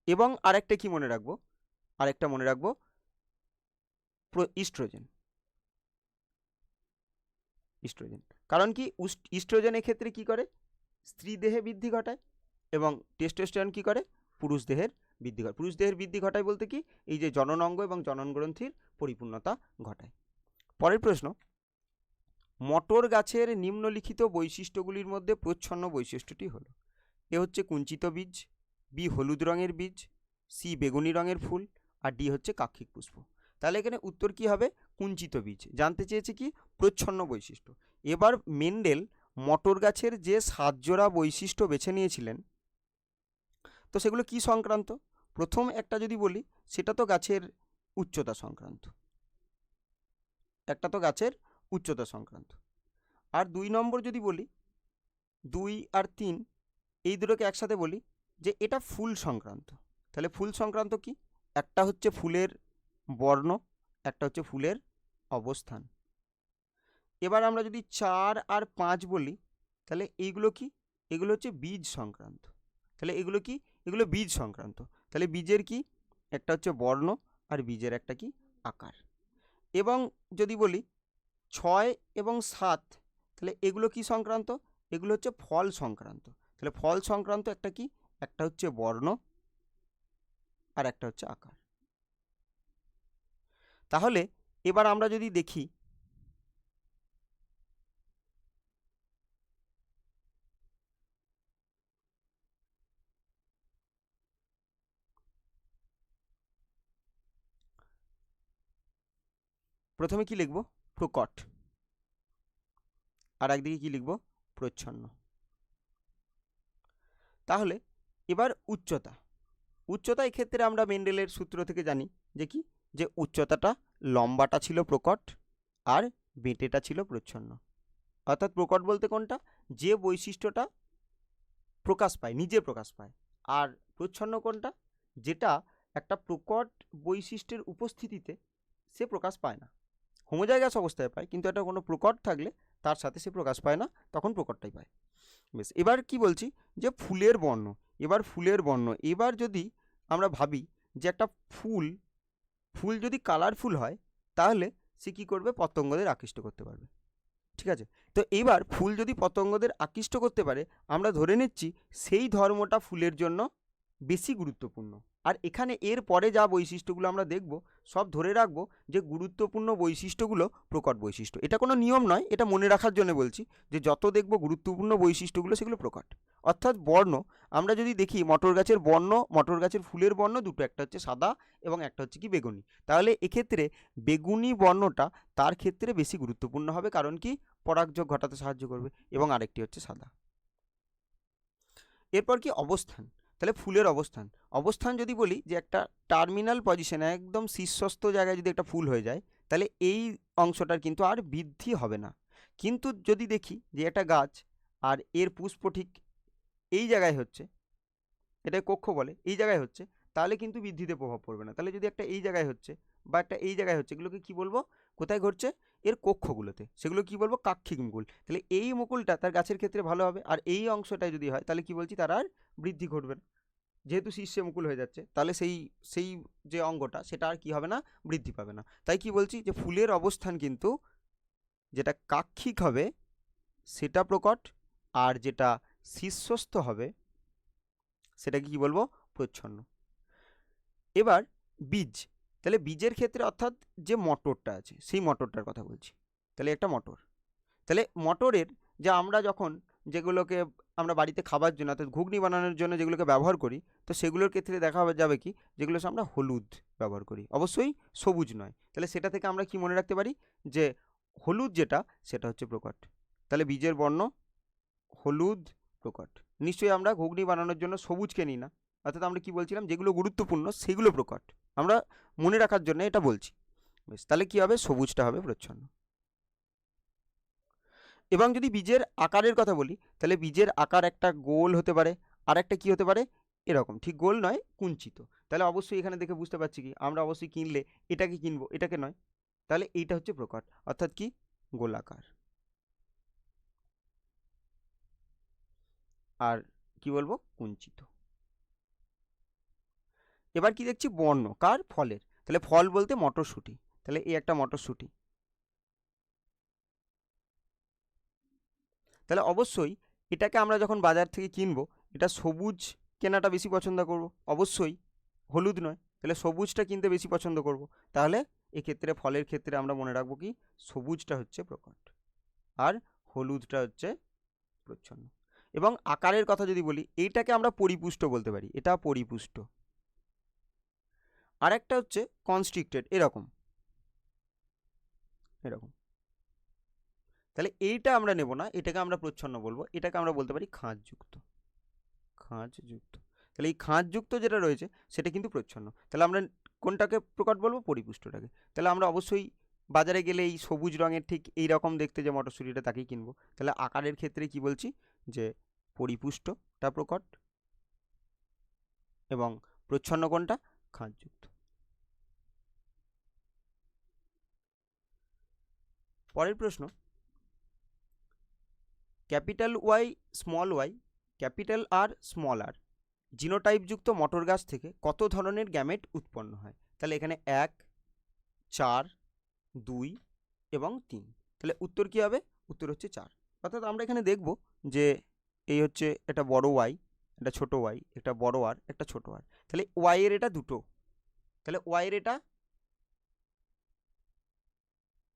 এবং আরেকটা কি মনে রাখবো? আরেকটা মনে রাখবো ইস্ট্রোজেন। ইস্ট্রোজেন। কারণ কি? ইস্ট্রোজেনের ক্ষেত্রে কি করে? স্ত্রী দেহে বৃদ্ধি ঘটায় এবং টেস্টোস্টেরন কি করে? পুরুষ দেহের বৃদ্ধি ঘটায়। পুরুষ দেহের বৃদ্ধি ঘটায় বলতে কি? এই যে জনন অঙ্গ এবং জনন গ্রন্থির পরিপূর্ণতা ঘটায়। পরের প্রশ্ন, মটর গাছের নিম্নলিখিত বৈশিষ্ট্যগুলির মধ্যে প্রচ্ছন্ন বৈশিষ্ট্যটি হলো? এ হচ্ছে কুঞ্চিত বীজ, বি হলুদ রঙের বীজ, সি বেগুনি রঙের ফুল, আর ডি হচ্ছে কাক্ষিক পুষ্প। তাহলে এখানে উত্তর কি হবে? কুঞ্চিত বীজ। জানতে চেয়েছে কি? প্রচ্ছন্ন বৈশিষ্ট্য। এবার মেন্ডেল মটর গাছের যে 7 জোড়া বৈশিষ্ট্য বেছে নিয়েছিলেন, তো সেগুলো কি সংক্রান্ত? প্রথম একটা যদি বলি, সেটা তো গাছের উচ্চতা সংক্রান্ত। একটা তো গাছের উচ্চতা সংক্রান্ত। আর 2 নম্বর যদি বলি, 2 আর 3, এই দুটোকে একসাথে বলি যে এটা ফুল সংক্রান্ত। তাহলে ফুল সংক্রান্ত কি? একটা হচ্ছে ফুলের বর্ণ, একটা হচ্ছে ফুলের অবস্থান। এবার আমরা যদি 4 আর 5 বলি তাহলে এইগুলো কি? এগুলো হচ্ছে বীজ সংক্রান্ত। তাহলে এগুলো কি? এগুলো বীজ সংক্রান্ত। তাহলে বীজের কি? একটা হচ্ছে বর্ণ আর বীজের একটা কি? আকার। এবং যদি বলি 6 এবং 7 তাহলে এগুলো কি সংক্রান্ত? এগুলো হচ্ছে ফল সংক্রান্ত। তাহলে ফল সংক্রান্ত একটা কি? একটা হচ্ছে বর্ণ আর একটা হচ্ছে আকার। তাহলে এবার আমরা যদি দেখি প্রথমে কি লিখব? প্রকট। আর একদিকে কি লিখব? প্রচ্ছন্ন। তাহলে এবার উচ্চতা। উচ্চতা এক্ষেত্রে আমরা মেন্ডেলের সূত্র থেকে জানি যে কি? যে উচ্চতাটা লম্বাটা ছিল প্রকট আর বেঁটেটা ছিল প্রচ্ছন্ন। অর্থাৎ প্রকট বলতে কোনটা? যে বৈশিষ্ট্যটা প্রকাশ পায়, নিজে প্রকাশ পায়। আর প্রচ্ছন্ন কোনটা? যেটা একটা প্রকট বৈশিষ্ট্যের উপস্থিতিতে সে প্রকাশ পায় না, হোমোজাইগাস অবস্থায় পায়, কিন্তু এটা কোনো প্রকট থাকলে তার সাথে সে প্রকাশ পায় না, তখন প্রকটটাই পায়। বেশ, এবার কি বলছি? যে ফুলের বর্ণ। এবার ফুলের বর্ণ, এবার যদি আমরা ভাবি যে একটা ফুল ফুল যদি কালারফুল হয় তাহলে সে কী করবে? পতঙ্গদের আকৃষ্ট করতে পারবে। ঠিক আছে? তো এইবার ফুল যদি পতঙ্গদের আকৃষ্ট করতে পারে, আমরা ধরে নিচ্ছি সেই ধর্মটা ফুলের জন্য বেশি গুরুত্বপূর্ণ। আর এখানে এর পরে যা বৈশিষ্ট্যগুলো আমরা দেখব সব ধরে রাখবো যে গুরুত্বপূর্ণ বৈশিষ্ট্যগুলো প্রকট বৈশিষ্ট্য। এটা কোনো নিয়ম নয়, এটা মনে রাখার জন্য বলছি যে যত দেখব গুরুত্বপূর্ণ বৈশিষ্ট্যগুলো সেগুলো প্রকট। অর্থাৎ বর্ণ, আমরা যদি দেখি মটর গাছের বর্ণ, মটর গাছের ফুলের বর্ণ দুটো, একটা হচ্ছে সাদা এবং একটা হচ্ছে কি বেগুনি। তাহলে এক্ষেত্রে বেগুনি বর্ণটা তার ক্ষেত্রে বেশি গুরুত্বপূর্ণ হবে, কারণ কি? পরাগযোগ ঘটাতে সাহায্য করবে। এবং আরেকটি হচ্ছে সাদা। এরপর কি? অবস্থান। তাহলে ফুলের অবস্থান। অবস্থান যদি বলি যে একটা টার্মিনাল পজিশন, একদম শীর্ষস্থ জায়গায় যদি একটা ফুল হয়ে যায় তাহলে এই অংশটার কিন্তু আর বৃদ্ধি হবে না। কিন্তু যদি দেখি যে একটা গাছ আর এর পুষ্প ঠিক এই জায়গায় হচ্ছে, এটা কক্ষ বলে, এই জায়গায় হচ্ছে, তাহলে কিন্তু বৃদ্ধিতে প্রভাব পড়বে না। তাহলে যদি একটা এই জায়গায় হচ্ছে বা একটা এই জায়গায় হচ্ছে, এগুলোকে কি বলবো? কোথায় ঘটছে? এর কক্ষগুলোতে, সেগুলো কি বলবো? কাক্ষিক মুকুল। তাহলে এই মুকুলটা তার গাছের ক্ষেত্রে ভালো হবে, আর এই অংশটায় যদি হয় তাহলে কি বলছি? তার আর বৃদ্ধি ঘটবে না। যেহেতু শীর্ষে মুকুল হয়ে যাচ্ছে তাহলে সেই সেই যে অঙ্গটা সেটা আর কি হবে না? বৃদ্ধি পাবে না। তাই কি বলছি? যে ফুলের অবস্থান কিন্তু যেটা কাক্ষিক হবে সেটা প্রকট, আর যেটা শীর্ষস্থ হবে সেটাকে কি বলবো? প্রচ্ছন্ন। এবার বীজ। তাহলে বীজের ক্ষেত্রে অর্থাৎ যে মটরটা আছে সেই মটরটার কথা বলছি। তাহলে একটা মটর, তাহলে মটরের যা আমরা যখন যেগুলোকে আমরা বাড়িতে খাবার জন্য অর্থাৎ ঘুগনি বানানোর জন্য যেগুলোকে ব্যবহার করি, তো সেগুলোর ক্ষেত্রে দেখা যাবে কি? যেগুলো আমরা হলুদ ব্যবহার করি, অবশ্যই সবুজ নয়। তাহলে সেটা থেকে আমরা কি মনে রাখতে পারি? যে হলুদ যেটা সেটা হচ্ছে প্রকট। তাহলে বীজের বর্ণ হলুদ, প্রকট। নিশ্চয়ই আমরা ঘুগনি বানানোর জন্য সবুজকে নিই না, অর্থাৎ আমরা কি বলছিলাম? যেগুলো গুরুত্বপূর্ণ সেগুলো প্রকট, আমরা মনে রাখার জন্য এটা বলছি। বেশ, তাহলে কি হবে? সবুজটা হবে প্রচ্ছন্ন। এবং যদি বীজের আকারের কথা বলি তাহলে বীজের আকার একটা গোল হতে পারে, আর একটা কি হতে পারে? এরকম, ঠিক গোল নয়, কুঞ্চিত। তাহলে অবশ্যই এখানে দেখে বুঝতে পারছি কি? আমরা অবশ্যই কিনলে এটাকে কিনবো, এটাকে নয়। তাহলে এইটা হচ্ছে প্রকট, অর্থাৎ কি? গোলাকার। আর কি বলবো? কুঞ্চিত। এবার কি দেখছি? বর্ণ কার? ফলের। তাহলে ফল বলতে মটরশুঁটি। তাহলে এই একটা মটরশুঁটি। তাহলে অবশ্যই এটাকে আমরা যখন বাজার থেকে কিনবো, এটা সবুজ কেনাটা বেশি পছন্দ করব, অবশ্যই হলুদ নয়। তাহলে সবুজটা কিনতে বেশি পছন্দ করব। তাহলে এক্ষেত্রে ফলের ক্ষেত্রে আমরা মনে রাখবো কি? সবুজটা হচ্ছে প্রকট আর হলুদটা হচ্ছে প্রচ্ছন্ন। এবং আকারের কথা যদি বলি, এইটাকে আমরা পরিপুষ্ট বলতে পারি, এটা পরিপুষ্ট। আর একটা হচ্ছে কনস্ট্রিক্টেড, এরকম এরকম। তাহলে এইটা আমরা নেব না, এটাকে আমরা প্রচ্ছন্ন বলবো, এটাকে আমরা বলতে পারি খাঁজযুক্ত। খাঁজযুক্ত। তাহলে এই খাঁজযুক্ত যেটা রয়েছে সেটা কিন্তু প্রচ্ছন্ন। তাহলে আমরা কোনটাকে প্রকট বলবো? পরিপুষ্টটাকে। তাহলে আমরা অবশ্যই বাজারে গেলে এই সবুজ রঙের ঠিক এই রকম দেখতে যে মটরশুঁটিটা তাকেই কিনবো। তাহলে আকারের ক্ষেত্রে কি বলছি? যে পরিপুষ্টটা প্রকট, এবং প্রচ্ছন্ন কোনটা? খাঁজযুক্ত। পরের প্রশ্ন, capital Y small Y capital R small R জিনোটাইপযুক্ত মটর গাছ থেকে কত ধরনের গ্যামেট উৎপন্ন হয়? তাহলে এখানে 1, 4, 2 এবং 3। তাহলে উত্তর কি হবে? উত্তর হচ্ছে 4। অর্থাৎ আমরা এখানে দেখব যে এই হচ্ছে এটা বড় ওয়াই, এটা ছোট ওয়াই, একটা বড় আর, একটা ছোট আর। তাহলে ওয়াই এর এটা দুটো, তাহলে ওয়াই এর এটা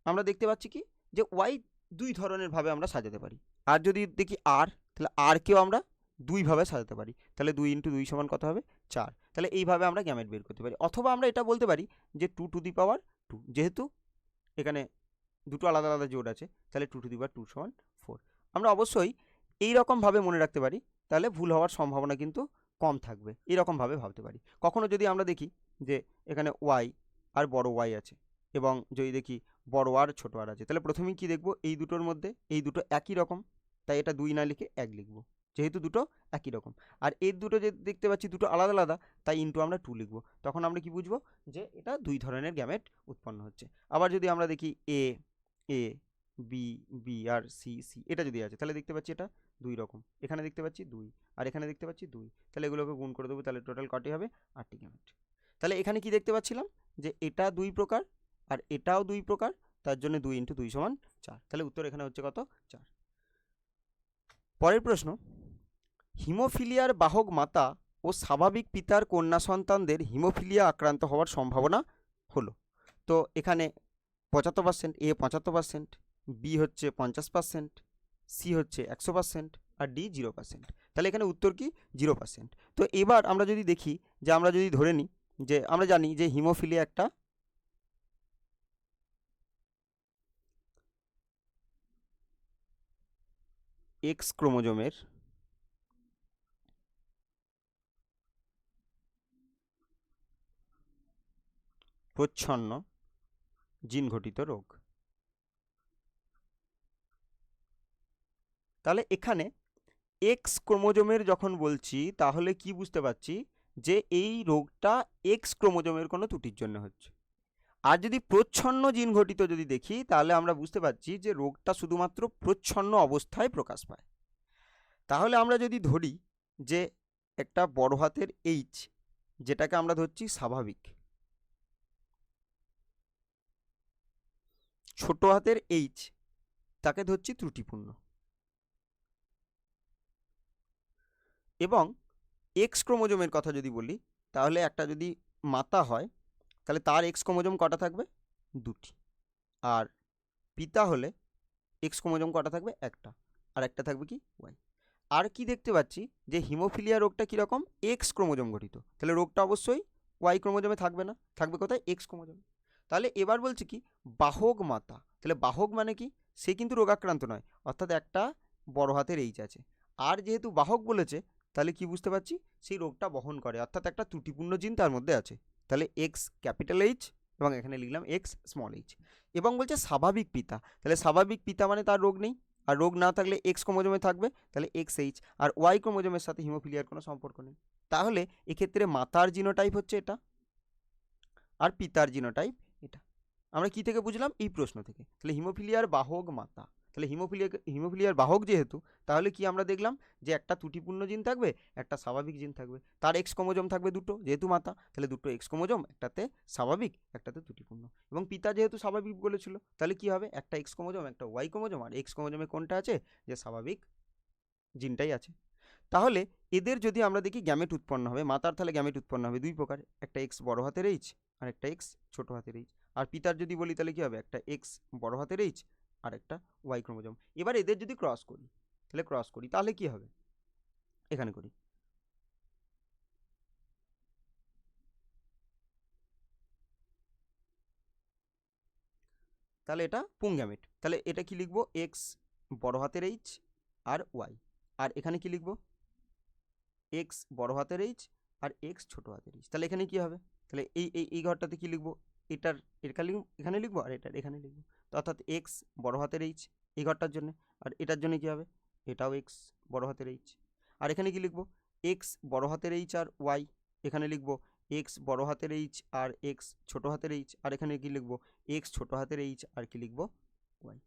আমরা দেখতে পাচ্ছি কি যে ওয়াই দুই ধরনের ভাবে আমরা সাজাতে পারি। আর যদি দেখি আর, তাহলে আর কেও আমরা দুই ভাবে সাজাতে পারি। তাহলে 2 × 2 সমান কত হবে? 4। তাহলে এইভাবে আমরা গ্যামেট বের করতে পারি। অথবা আমরা এটা বলতে পারি যে 2^2, যেহেতু এখানে দুটো আলাদা আলাদা জোড় আছে, তাহলে 2^2 সমান 4। আমরা অবশ্যই এইরকমভাবে মনে রাখতে পারি, তাহলে ভুল হওয়ার সম্ভাবনা কিন্তু কম থাকবে। এরকমভাবে ভাবতে পারি। কখনো যদি আমরা দেখি যে এখানে ওয়াই আর বড় ওয়াই আছে, এবং যদি দেখি বড় আর ছোট আর আছে, তাহলে প্রথমেই কি দেখব? এই দুটোর মধ্যে এই দুটো একই রকম, তাই এটা 2 না লিখে 1 লিখব, যেহেতু দুটো একই রকম। আর এর দুটো যে দেখতে পাচ্ছি দুটো আলাদা আলাদা, তাই ইন্টু আমরা 2 লিখব। তখন আমরা কি বুঝবো? যে এটা দুই ধরনের গ্যামেট উৎপন্ন হচ্ছে। আবার যদি আমরা দেখি এ এ, বি বি, আর সি সি, এটা যদি আছে, তাহলে দেখতে পাচ্ছি এটা দুই রকম। এখানে দেখতে পাচ্ছি 2, আর এখানে দেখতে পাচ্ছি 2। তাহলে এগুলোকে গুণ করে দেবো, তাহলে টোটাল কটি হবে? 8টি গ্যামেট। তাহলে এখানে কি দেখতে পাচ্ছিলাম? যে এটা 2 প্রকার আর এটাও 2 প্রকার, তার জন্য 2 × 2 সমান 4। তাহলে উত্তর এখানে হচ্ছে কত? 4। পরের প্রশ্ন, হিমোফিলিয়ার বাহক মাতা ও স্বাভাবিক পিতার কন্যা সন্তানদের হিমোফিলিয়া আক্রান্ত হওয়ার সম্ভাবনা হলো। তো এখানে 75%, এ 75%, বি হচ্ছে 50%, সি হচ্ছে 100%, আর ডি 0%। তাহলে এখানে উত্তর কি? 0%। তো এবার আমরা যদি দেখি যে আমরা যদি ধরে নিই যে আমরা জানি যে হিমোফিলিয়া একটা এক্স ক্রোমোজোমের প্রচ্ছন্ন জিন ঘটিত রোগ। তাহলে এখানে এক্স ক্রোমোজোমের যখন বলছি, তাহলে কি বুঝতে পারছি? যে এই রোগটা এক্স ক্রোমোজোমের কোনো ত্রুটির জন্য হচ্ছে। আর যদি প্রচ্ছন্ন জিন ঘটিত যদি দেখি, তাহলে আমরা বুঝতে পারছি যে রোগটা শুধুমাত্র প্রচ্ছন্ন অবস্থায় প্রকাশ পায়। তাহলে আমরা যদি ধরি যে একটা বড় হাতের এইচ, যেটাকে আমরা ধরছি স্বাভাবিক, ছোট হাতের এইচ তাকে ধরছি ত্রুটিপূর্ণ, এবং এক্স ক্রোমোজোমের কথা যদি বলি, তাহলে একটা যদি মাতা হয়, তাহলে তার এক্স ক্রোমোজোম কটা থাকবে? 2টি। আর পিতা হলে এক্স ক্রোমোজোম কটা থাকবে? একটা। আর একটা থাকবে কি? ওয়াই। আর কি দেখতে পাচ্ছি যে হিমোফিলিয়া রোগটা কীরকম? এক্স ক্রোমোজোম গঠিত। তাহলে রোগটা অবশ্যই ওয়াই ক্রোমোজোমে থাকবে না, থাকবে কোথায়? এক্স ক্রোমোজোমে। তাহলে এবার বলছি কি? বাহক মাতা। তাহলে বাহক মানে কি? সে কিন্তু রোগাক্রান্ত নয়, অর্থাৎ একটা বড় হাতের এইচ আছে। আর যেহেতু বাহক বলেছে, তাহলে কি বুঝতে পারছি? সেই রোগটা বহন করে, অর্থাৎ একটা ত্রুটিপূর্ণ জিন তার মধ্যে আছে। তাহলে এক্স ক্যাপিটাল এইচ, এবং এখানে লিখলাম এক্স স্মল এইচ। এবং বলছে স্বাভাবিক পিতা, তাহলে স্বাভাবিক পিতা মানে তার রোগ নেই, আর রোগ না থাকলে এক্স ক্রোমোজোমে থাকবে, তাহলে এক্স এইচ। আর ওয়াই ক্রোমোজোমের সাথে হিমোফিলিয়ার কোনো সম্পর্ক নেই। তাহলে এক্ষেত্রে মাতার জিনোটাইপ হচ্ছে এটা, আর পিতার জিনোটাইপ এটা। আমরা কি থেকে বুঝলাম? এই প্রশ্ন থেকে। তাহলে হিমোফিলিয়ার বাহক মাতা, তাহলে হিমোফিলিয়ার বাহক যেহেতু, তাহলে কি আমরা দেখলাম যে একটা ত্রুটিপূর্ণ জিন থাকবে, একটা স্বাভাবিক জিন থাকবে। তার এক্স ক্রোমোজোম থাকবে দুটো, যেহেতু মাতা, তাহলে দুটো এক্স ক্রোমোজোম, একটাতে স্বাভাবিক, একটাতে ত্রুটিপূর্ণ। এবং পিতা যেহেতু স্বাভাবিক বলেছিল, তাহলে কি হবে? একটা এক্স ক্রোমোজোম, একটা ওয়াই ক্রোমোজোম, আর এক্স ক্রোমোজোমে কোনটা আছে? যে স্বাভাবিক জিনটাই আছে। তাহলে এদের যদি আমরা দেখি গ্যামেট উৎপন্ন হবে, মাতার তাহলে গ্যামেট উৎপন্ন হবে 2 প্রকার, একটা এক্স বড় হাতের এইচ আর একটা এক্স ছোট হাতের এইচ। আর পিতার যদি বলি, তাহলে কি হবে? একটা এক্স বড় হাতের এইচ আর একটা ওয়াই ক্রোমোজোম। এবার এদের যদি ক্রস করি, তাহলে কি হবে? এখানে করি, তাহলে এটা পুং গ্যামেট। তাহলে এটা কি লিখবো? এক্স বড় হাতের এইচ আর ওয়াই। আর এখানে কি লিখবো? এক্স বড় হাতের এইচ আর এক্স ছোট হাতের এইচ। তাহলে এখানে কি হবে? তাহলে এই ঘরটাতে কি লিখবো? এটার এখানে লিখবো, আর এটার এখানে লিখবো। তো অর্থাৎ এক্স বড় হাতের এইচ এই ঘরটার জন্য, আর এটার জন্য কি হবে? এটাও এক্স বড় হাতের এইচ। আর এখানে কি লিখবো, এক্স বড় হাতের এইচ আর ওয়াই, এখানে লিখবো এক্স বড় হাতের এইচ আর এক্স ছোট হাতের এইচ, আর এখানে কি লিখবো এক্স ছোট হাতের এইচ আর কি লিখবো ওয়াই।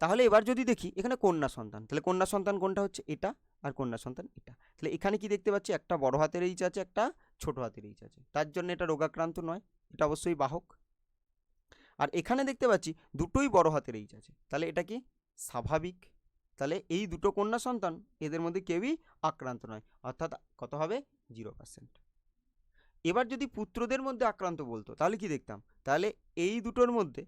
তাহলে এবার যদি দেখি এখানে কন্যা সন্তান, তাহলে কন্যা সন্তান কোনটা হচ্ছে এটা, আর কন্যা সন্তান এটা। তাহলে এখানে কি দেখতে পাচ্ছি, একটা বড় হাতের এইচ আছে, একটা ছোট হাতের এইচ আছে, তার জন্য এটা রোগাক্রান্ত নয়, এটা অবশ্যই বাহক। আর এখানে দেখতে পাচ্ছি দুটোই বড় হাতের এইচ আছে, তাহলে এটা কি স্বাভাবিক। তাহলে এই দুটো কন্যা সন্তান এদের মধ্যে কেউই আক্রান্ত নয়, অর্থাৎ কত হবে 0%। এবার যদি পুত্রদের মধ্যে আক্রান্ত বলতো তাহলে কি দেখতাম, তাহলে এই দুটোর মধ্যে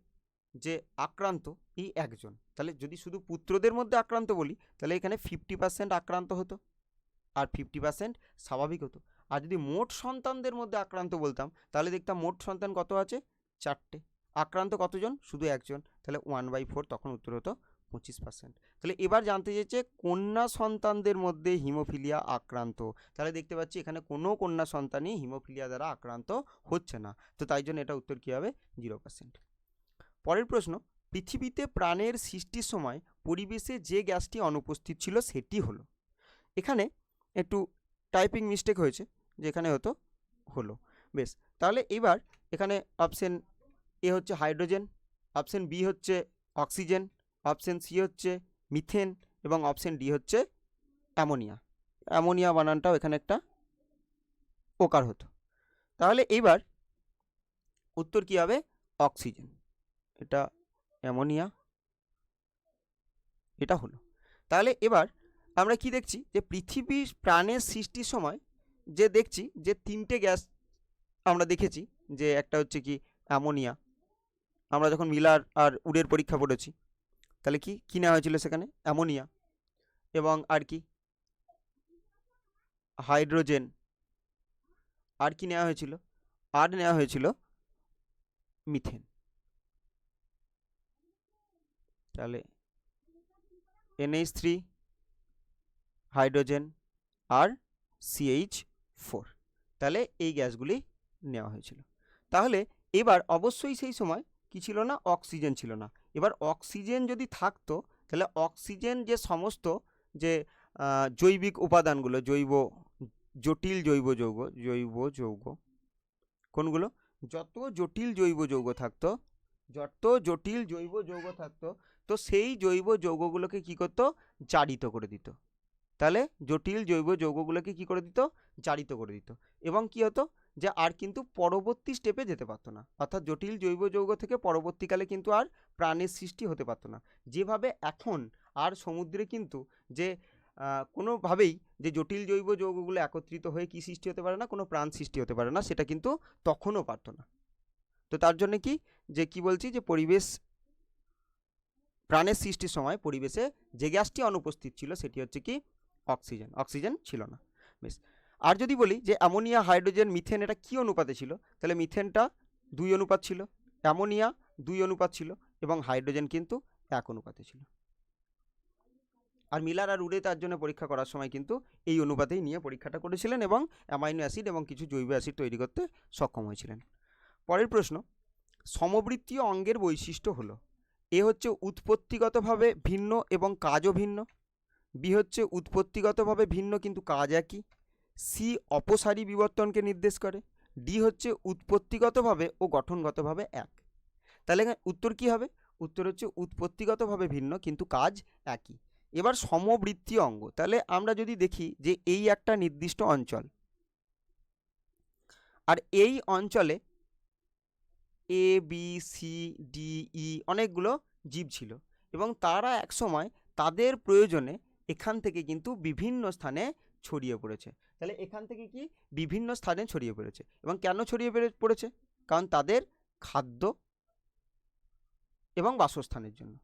যে আক্রান্ত এই একজন, তাহলে যদি শুধু পুত্রদের মধ্যে আক্রান্ত বলি তাহলে এখানে 50% আক্রান্ত হতো আর 50% স্বাভাবিক হতো। আর যদি মোট সন্তানদের মধ্যে আক্রান্ত বলতাম তাহলে দেখতাম মোট সন্তান কত আছে 4টে, আক্রান্ত কতজন শুধু একজন, তাহলে 1/4, তখন উত্তর হতো 25%। তাহলে এবার জানতে চেয়েছে কন্যা সন্তানদের মধ্যে হিমোফিলিয়া আক্রান্ত, তাহলে দেখতে পাচ্ছি এখানে কোনো কন্যা সন্তানই হিমোফিলিয়া দ্বারা আক্রান্ত হচ্ছে না, তো তাই জন্য এটা উত্তর কী হবে 0%। পরের প্রশ্ন, পৃথিবীতে প্রাণের সৃষ্টির সময় পরিবেশে যে গ্যাসটি অনুপস্থিত ছিল সেটি হলো। এখানে একটু টাইপিং মিস্টেক হয়েছে, যেখানে হলো বেশ। তাহলে এবার এখানে অপশন এ হচ্ছে হাইড্রোজেন, অপশন বি হচ্ছে অক্সিজেন, অপশন সি হচ্ছে মিথেন এবং অপশন ডি হচ্ছে অ্যামোনিয়া। অ্যামোনিয়া বানানটাও এখানে একটা ওকার হতো। তাহলে এইবার উত্তর কী হবে অক্সিজেন, এটা অ্যামোনিয়া, এটা হলো। তাহলে এবার আমরা কি দেখছি যে পৃথিবীর প্রাণের সৃষ্টির সময় যে দেখছি যে 3টে গ্যাস আমরা দেখেছি, যে একটা হচ্ছে কি অ্যামোনিয়া, আমরা যখন মিলার আর উডের পরীক্ষা পড়েছি তাহলে কি কী নেওয়া হয়েছিল সেখানে অ্যামোনিয়া, এবং আর কি হাইড্রোজেন, আর কি নেওয়া হয়েছিল, আর নেওয়া হয়েছিল মিথেন। তাহলে NH3 হাইড্রোজেন আর CH4, তাহলে এই গ্যাসগুলি নেওয়া হয়েছিল। তাহলে এবার অবশ্যই সেই সময় কি ছিল না, অক্সিজেন ছিল না। এবার অক্সিজেন যদি থাকতো তাহলে অক্সিজেন যে সমস্ত যে জৈবিক উপাদানগুলো, জটিল জৈব যৌগ কোনগুলো, যত জটিল জৈব যৌগ থাকতো তো সেই জৈব যৌগগুলোকে কি করতো জারিত করে দিত। তাহলে জটিল জৈব যৌগগুলোকে কি করে দিত জারিত করে দিত, এবং কি হতো যে আর কিন্তু পরবর্তী স্টেপে যেতে পারতো না, অর্থাৎ জটিল জৈব যৌগ থেকে পরবর্তীকালে কিন্তু আর প্রাণের সৃষ্টি হতে পারতো না। যেভাবে এখন আর সমুদ্রে কিন্তু যে কোনোভাবেই যে জটিল জৈব যৌগগুলো একত্রিত হয়ে কি সৃষ্টি হতে পারে না, কোনো প্রাণ সৃষ্টি হতে পারে না, সেটা কিন্তু তখনও পারতো না। তো তার জন্য কি বলছি যে প্রাণের সৃষ্টির সময় পরিবেশে যে গ্যাসটি অনুপস্থিত ছিল সেটি হচ্ছে কি অক্সিজেন ছিল না। বেশ, আর যদি বলি যে অ্যামোনিয়া হাইড্রোজেন মিথেন এটা কি অনুপাতে ছিল, তাহলে মিথেনটা 2 অনুপাত ছিল, অ্যামোনিয়া 2 অনুপাত ছিল এবং হাইড্রোজেন কিন্তু 1 অনুপাতে ছিল। আর মিলার আর উডে তার জন্য পরীক্ষা করার সময় কিন্তু এই অনুপাতেই নিয়ে পরীক্ষাটা করেছিলেন এবং অ্যামাইনো অ্যাসিড এবং কিছু জৈব অ্যাসিড তৈরি করতে সক্ষম হয়েছিলেন। পরের প্রশ্ন, সমবৃত্তীয় অঙ্গের বৈশিষ্ট্য হলো, এ হচ্ছে উৎপত্তিগতভাবে ভিন্ন এবং কাজও ভিন্ন, বি হচ্ছে উৎপত্তিগতভাবে ভিন্ন কিন্তু কাজ একই, সি অপসারী বিবর্তনকে নির্দেশ করে, ডি হচ্ছে উৎপত্তিগতভাবে ও গঠনগতভাবে এক। তাহলে উত্তর কি হবে, উত্তর হচ্ছে উৎপত্তিগতভাবে ভিন্ন কিন্তু কাজ একই। এবার সমবৃত্তীয় অঙ্গ, তাহলে আমরা যদি দেখি যে এই একটা নির্দিষ্ট অঞ্চল, আর এই অঞ্চলে ABCDE অনেকগুলো জীব ছিল এবং তারা একসময় তাদের প্রয়োজনে এখান থেকে কিন্তু বিভিন্ন স্থানে ছড়িয়ে পড়েছে। তাহলে এখান থেকে কি বিভিন্ন স্থানে ছড়িয়ে পড়েছে, এবং কেন ছড়িয়ে পড়েছে, কারণ তাদের খাদ্য এবং বাসস্থানের জন্য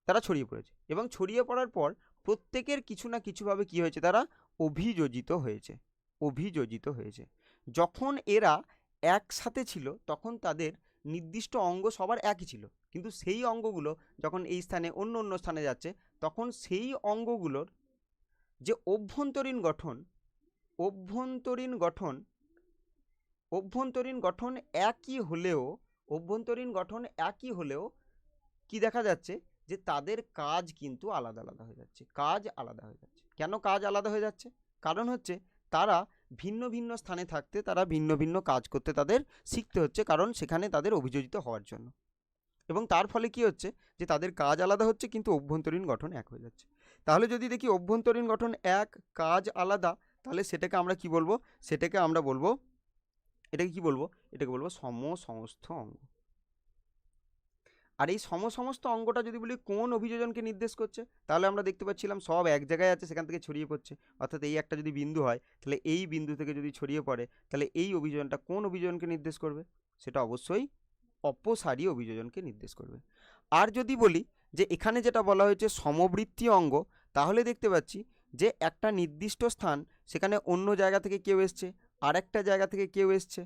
তারা ছড়িয়ে পড়েছে, এবং ছড়িয়ে পড়ার পর প্রত্যেকের কিছু না কিছুভাবে কি হয়েছে, তারা অভিযোজিত হয়েছে। যখন এরা একসাথে ছিল তখন তাদের নির্দিষ্ট অঙ্গ সবার একই ছিল, কিন্তু সেই অঙ্গগুলো যখন এই স্থানে অন্য স্থানে যাচ্ছে তখন সেই অঙ্গগুলোর যে অভ্যন্তরীণ গঠন একই হলেও কি দেখা যাচ্ছে যে তাদের কাজ কিন্তু আলাদা আলাদা হয়ে যাচ্ছে, কাজ আলাদা হয়ে যাচ্ছে। কেন কাজ আলাদা হয়ে যাচ্ছে? কারণ হচ্ছে তারা ভিন্ন ভিন্ন স্থানে থাকতে তারা ভিন্ন ভিন্ন কাজ করতে তাদের শিখতে হচ্ছে, কারণ সেখানে তাদের অভিযোজিত হওয়ার জন্য। এবং তার ফলে কি হচ্ছে যে তাদের কাজ আলাদা হচ্ছে কিন্তু অভ্যন্তরীণ গঠন এক হয়ে যাচ্ছে। তাহলে যদি দেখি অভ্যন্তরীণ গঠন এক, কাজ আলাদা, তাহলে সেটাকে আমরা কি বলবো? সেটাকে আমরা বলবো, এটাকে কি বলবো? এটাকে বলবো সমসমস্ত অঙ্গ। আর এই সমসমস্ত অঙ্গটা যদি বলি কোন অভিযোজনকে নির্দেশ করছে, তাহলে আমরা দেখতে পাচ্ছিলাম সব এক জায়গায় আছে, সেখান থেকে ছড়িয়ে পড়ছে। অর্থাৎ এই একটা যদি বিন্দু হয়, তাহলে এই বিন্দু থেকে যদি ছড়িয়ে পড়ে, তাহলে এই অভিযোজনটা কোন অভিযোজনকে নির্দেশ করবে? সেটা অবশ্যই অপসারী অভিযোজনকে নির্দেশ করবে। আর যদি বলি যে এখানে যেটা বলা হয়েছে সমবৃত্তীয় অঙ্গ, তাহলে দেখতে পাচ্ছি যে একটা নির্দিষ্ট স্থান, সেখানে অন্য জায়গা থেকে কেউ এসছে, আর একটা জায়গা থেকে কেউ এসছে,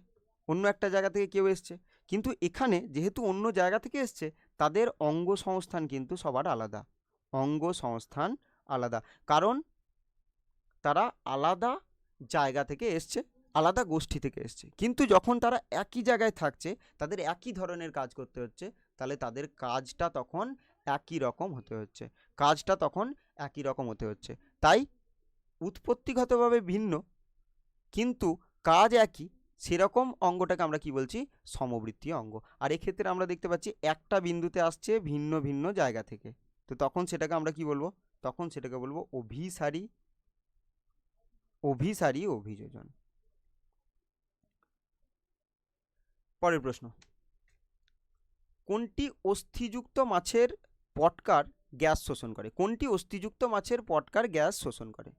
অন্য একটা জায়গা থেকে কেউ এসছে, কিন্তু এখানে যেহেতু অন্য জায়গা থেকে এসছে, তাদের অঙ্গ সংস্থান কিন্তু সবার আলাদা, অঙ্গ সংস্থান আলাদা, কারণ তারা আলাদা জায়গা থেকে এসছে, আলাদা গোষ্ঠী থেকে এসছে। কিন্তু যখন তারা একই জায়গায় থাকছে, তাদের একই ধরনের কাজ করতে হচ্ছে, তাহলে তাদের কাজটা তখন একই রকম হতে হচ্ছে, কাজটা তখন একই রকম হতে হচ্ছে। তাই উৎপত্তিগতভাবে ভিন্ন কিন্তু কাজ একই, সেরকম অঙ্গটাকে আমরা কি বলছি? সমবৃত্তীয় অঙ্গ। আর এক্ষেত্রে আমরা দেখতে পাচ্ছি একটা বিন্দুতে আসছে ভিন্ন ভিন্ন জায়গা থেকে, তো তখন সেটাকে আমরা কি বলবো? তখন সেটাকে বলবো অভিসারী অভিসারী অভিযোজন। পরের প্রশ্ন, কোনটি অস্থিযুক্ত মাছের পটকার গ্যাস শোষণ করে? কোনটি অস্থিযুক্ত মাছের পটকার গ্যাস শোষণ করে?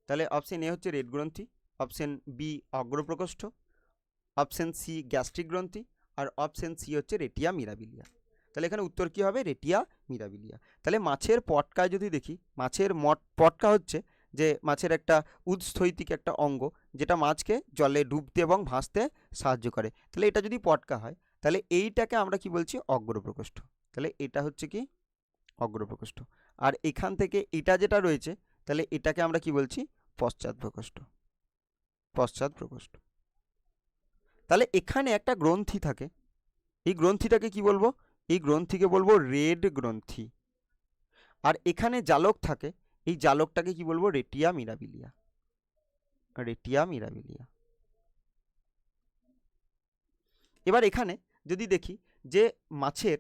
তাহলে অপশন এ হচ্ছে রেড গ্রন্থি, অপশন বি অগ্রপ্রকোষ্ঠ, অপশন সি গ্যাস্ট্রিক গ্রন্থি, আর অপশন সি হচ্ছে রেটিয়া মিরাবিলিয়া। তাহলে এখানে উত্তর কী হবে? রেটিয়া মিরাবিলিয়া। তাহলে মাছের পটকায় যদি দেখি, মাছের পটকা হচ্ছে যে মাছের একটা উৎস্থৈতিক একটা অঙ্গ, যেটা মাছকে জলে ডুবতে এবং ভাসতে সাহায্য করে। তাহলে এটা যদি পটকা হয়, তাহলে এইটাকে আমরা কি বলছি? অগ্রপ্রকোষ্ঠ। তাহলে এটা হচ্ছে কি? অগ্রপ্রকোষ্ঠ। আর এখান থেকে এটা যেটা রয়েছে, তাহলে এটাকে আমরা কি বলছি? পশ্চাৎ প্রকোষ্ঠ, পশ্চাৎ প্রকোষ্ঠ। তাহলে এখানে একটা গ্রন্থি থাকে, এই গ্রন্থিটাকে কি বলবো? এই গ্রন্থিকে বলবো রেড গ্রন্থি। আর এখানে জালক থাকে, এই জালকটাকে কি বলবো? রেটিয়া মিরাবিলিয়া, রেটিয়া মিরাবিলিয়া। এবার এখানে যদি দেখি যে মাছের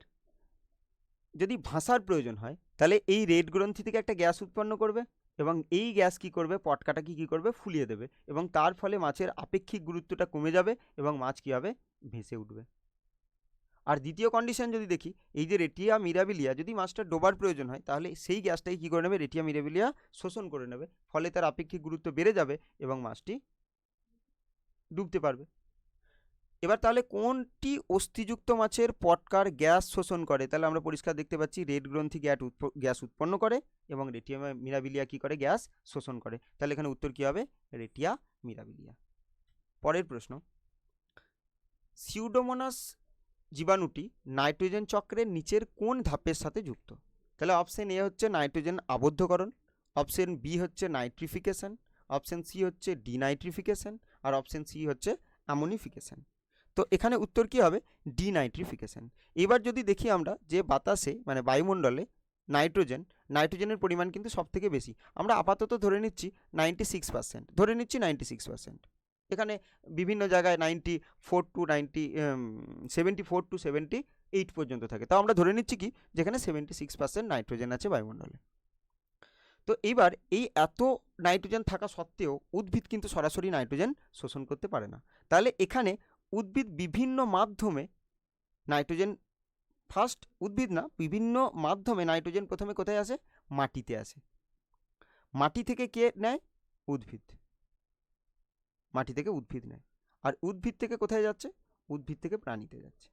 যদি ভাষার প্রয়োজন হয়, তাহলে এই রেড গ্রন্থি থেকে একটা গ্যাস উৎপন্ন করবে, এবং এই গ্যাস কি করবে? পটকাটাকে কি করবে? ফুলিয়ে দেবে, এবং তার ফলে মাছের আপেক্ষিক গুরুত্বটা কমে যাবে এবং মাছ কী হবে? ভেসে উঠবে। আর দ্বিতীয় কন্ডিশন যদি দেখি, এই যে রেটিয়া মিরাবিলিয়া, যদি মাছটা ডোবার প্রয়োজন হয়, তাহলে সেই গ্যাসটাই কী করে নেবে? রেটিয়া মিরাবিলিয়া শোষণ করে নেবে, ফলে তার আপেক্ষিক গুরুত্ব বেড়ে যাবে এবং মাছটি ডুবতে পারবে। এবার তাহলে কোনটি অস্থিযুক্ত মাছের পটকার গ্যাস শোষণ করে? তাহলে আমরা পরিষ্কার দেখতে পাচ্ছি রেড গ্রন্থি গ্যাস উৎপন্ন করে এবং রেটিয়া মিরাবিলিয়া কি করে? গ্যাস শোষণ করে। তাহলে এখানে উত্তর কি হবে? রেটিয়া মিরাবিলিয়া। পরের প্রশ্ন, সিউডোমোনাস জীবাণুটি নাইট্রোজেন চক্রের নিচের কোন ধাপের সাথে যুক্ত? তাহলে অপশন এ হচ্ছে নাইট্রোজেন আবদ্ধকরণ, অপশন বি হচ্ছে নাইট্রিফিকেশন, অপশন সি হচ্ছে ডিনাইট্রিফিকেশন, আর অপশন সি হচ্ছে অ্যামোনিফিকেশন। তো এখানে উত্তর কী হবে? ডিনাইট্রিফিকেশন। এবার যদি দেখি আমরা যে বাতাসে মানে বায়ুমণ্ডলে নাইট্রোজেনের পরিমাণ কিন্তু সব থেকে বেশি, আমরা আপাতত ধরে নিচ্ছি 96%, ধরে নিচ্ছি 96%। এখানে বিভিন্ন জায়গায় 74 to 78 পর্যন্ত থাকে, তাও আমরা ধরে নিচ্ছি কি যেখানে 76% নাইট্রোজেন আছে বায়ুমণ্ডলে। তো এইবার এই এত নাইট্রোজেন থাকা সত্ত্বেও উদ্ভিদ কিন্তু সরাসরি নাইট্রোজেন শোষণ করতে পারে না। তাহলে এখানে উদ্ভিদ বিভিন্ন মাধ্যমে নাইট্রোজেন, উদ্ভিদ না, বিভিন্ন মাধ্যমে নাইট্রোজেন প্রথমে কোথায় আসে? মাটিতে আসে। মাটি থেকে কে নেয়? উদ্ভিদ। মাটি থেকে উদ্ভিদ নেয়। আর উদ্ভিদ থেকে কোথায় যাচ্ছে? উদ্ভিদ থেকে প্রাণীতে যাচ্ছে।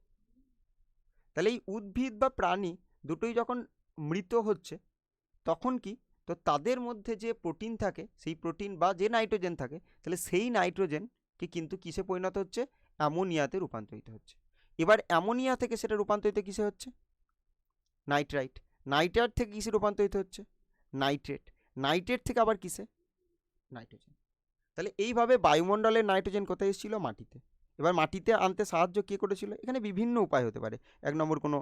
তাহলে এই উদ্ভিদ বা প্রাণী দুটোই যখন মৃত হচ্ছে, তখন কি? তো তাদের মধ্যে যে প্রোটিন থাকে, সেই প্রোটিন বা যে নাইট্রোজেন থাকে, তাহলে সেই নাইট্রোজেনকে কিন্তু কিসে পরিণত হচ্ছে? অ্যামোনিয়াতে রূপান্তরিত হচ্ছে। এবার অ্যামোনিয়া থেকে সেটা রূপান্তরিত কিসে হচ্ছে? নাইট্রাইট। নাইট্রাইট থেকে কিসে রূপান্তরিত হচ্ছে? নাইট্রেট। নাইট্রেট থেকে আবার কিসে? নাইট্রোজেন। তাহলে এইভাবে বায়ুমণ্ডলের নাইট্রোজেন কোথায় এসেছিল? মাটিতে। এবার মাটিতে আনতে সাহায্য কে করেছিল? এখানে বিভিন্ন উপায় হতে পারে। 1 নম্বর কোনো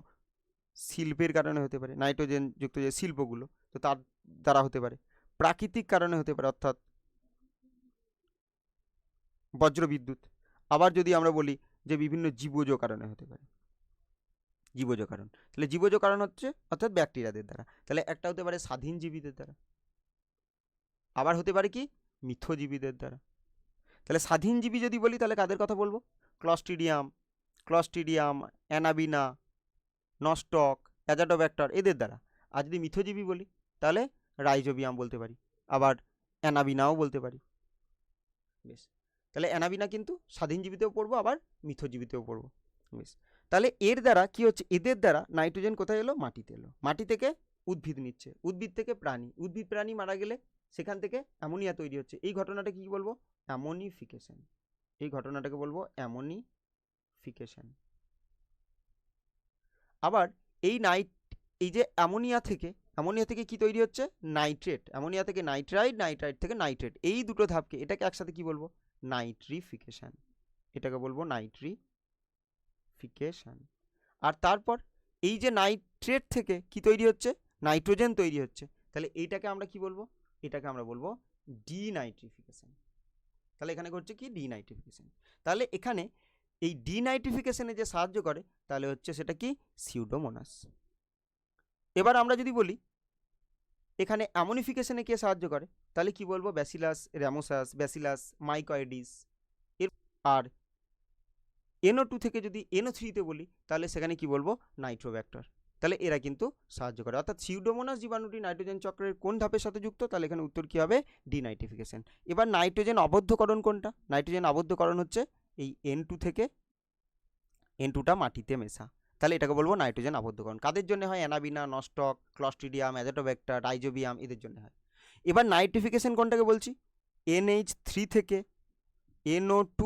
শিল্পের কারণে হতে পারে, নাইট্রোজেন যুক্ত যে শিল্পগুলো, তো তার দ্বারা হতে পারে। প্রাকৃতিক কারণে হতে পারে, অর্থাৎ বজ্রবিদ্যুৎ। আবার যদি আমরা বলি যে বিভিন্ন জীবজ কারণে হতে পারে, জীবজ কারণ, তাহলে জীবজ কারণ হচ্ছে অর্থাৎ ব্যাকটেরিয়াদের দ্বারা। তাহলে একটা হতে পারে স্বাধীন জীবীদের দ্বারা, আবার হতে পারে কি মিথ্যজীবীদের দ্বারা। তাহলে স্বাধীনজীবী যদি বলি তাহলে কাদের কথা বলবো? ক্লস্ট্রিডিয়াম, অ্যানাবিনা, নস্টক, অ্যাজাটোব্যাক্টর, এদের দ্বারা। আর যদি মিথ্যজীবী বলি তাহলে রাইজোবিয়াম বলতে পারি, আবার অ্যানাবিনাও বলতে পারি। বেশ, তাহলে অ্যানাবিনা কিন্তু স্বাধীনজীবীতেও পড়বো, আবার মিথ্যজীবীতেও পড়বো। বেশ, তাহলে এর দ্বারা কি হচ্ছে? এদের দ্বারা নাইট্রোজেন কোথায় এলো? মাটিতে এলো। মাটি থেকে উদ্ভিদ নিচ্ছে, উদ্ভিদ থেকে প্রাণী, উদ্ভিদ প্রাণী মারা গেলে সেখান থেকে অ্যামোনিয়া তৈরি হচ্ছে। এই ঘটনাটা কি বলবো? অ্যামোনিফিকেশন। এই ঘটনাটাকে বলবো অ্যামোনিফিকেশন। আবার এই যে অ্যামোনিয়া থেকে কি তৈরি হচ্ছে? নাইট্রেট। অ্যামোনিয়া থেকে নাইট্রাইট, নাইট্রাইট থেকে নাইট্রেট, এই দুটো ধাপকে এটাকে একসাথে কি বলবো? নাইট্রিফিকেশন। এটাকে বলবো নাইট্রিফিকেশন। আর তারপর এই যে নাইট্রেট থেকে কি তৈরি হচ্ছে? নাইট্রোজেন তৈরি হচ্ছে। তাহলে এইটাকে আমরা কি বলবো? এটাকে আমরা বলবো ডিনাইট্রিফিকেশন। তাহলে এখানে ঘটছে কি? ডিনাইট্রিফিকেশন। তাহলে এখানে এই ডিনাইট্রিফিকেশনে যে সাহায্য করে তাহলে হচ্ছে সেটা কি? সিউডোমোনাস। এবার আমরা যদি বলি এখানে অ্যামোনিফিকেশনে কে সাহায্য করে, তাহলে কি বলবো? Bacillus ramosus, Bacillus mycoides. আর NO2 থেকে যদি NO3-তে বলি তাহলে সেখানে কি বলবো? নাইট্রোব্যাক্টর। তাহলে এরা কিন্তু সাহায্য করে। অর্থাৎ সিউডোমোনাস জীবাণুটি নাইট্রোজেন চক্রের কোন ধাপের সাথে যুক্ত? তাহলে এখানে উত্তর কি হবে? ডিনাইট্রিফিকেশন। এবার নাইট্রোজেন আবদ্ধকরণ কোনটা? নাইট্রোজেন আবদ্ধকরণ হচ্ছে এই N2 থেকে N2টা মাটিতে মেশা। তাহলে এটাকে বলবো নাইট্রোজেন আবদ্ধকরণ। কাদের জন্য হয়? অ্যানাবিনা, নস্টক, ক্লস্ট্রিডিয়াম, অ্যাজাটোব্যাক্টর, রাইজোবিয়াম, এদের জন্য হয়। এবার নাইট্রিফিকেশন কোনটাকে বলছি? NH3 থেকে NO2,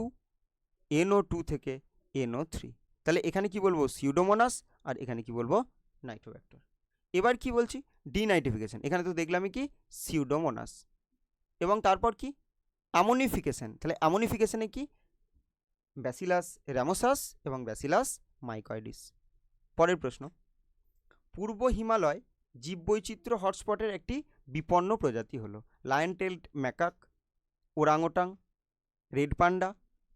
NO2 থেকে NO3। তাহলে এখানে কি বলবো? সিউডোমোনাস। আর এখানে কি বলবো? নাইট্রোব্যাক্টর। এবার কি বলছি? ডিনাইট্রিফিকেশন। এখানে তো দেখলামই কি? সিউডোমোনাস। এবং তারপর কি? অ্যামোনিফিকেশন। তাহলে অ্যামোনিফিকেশনে কি? ব্যাসিলাস র্যামোসাস এবং ব্যাসিলাস মাইকয়েডিস। পরের প্রশ্ন, পূর্ব হিমালয় জীববৈচিত্র্য হটস্পটের একটি বিপন্ন প্রজাতি হলো lion tailed macaque, orangutan, red panda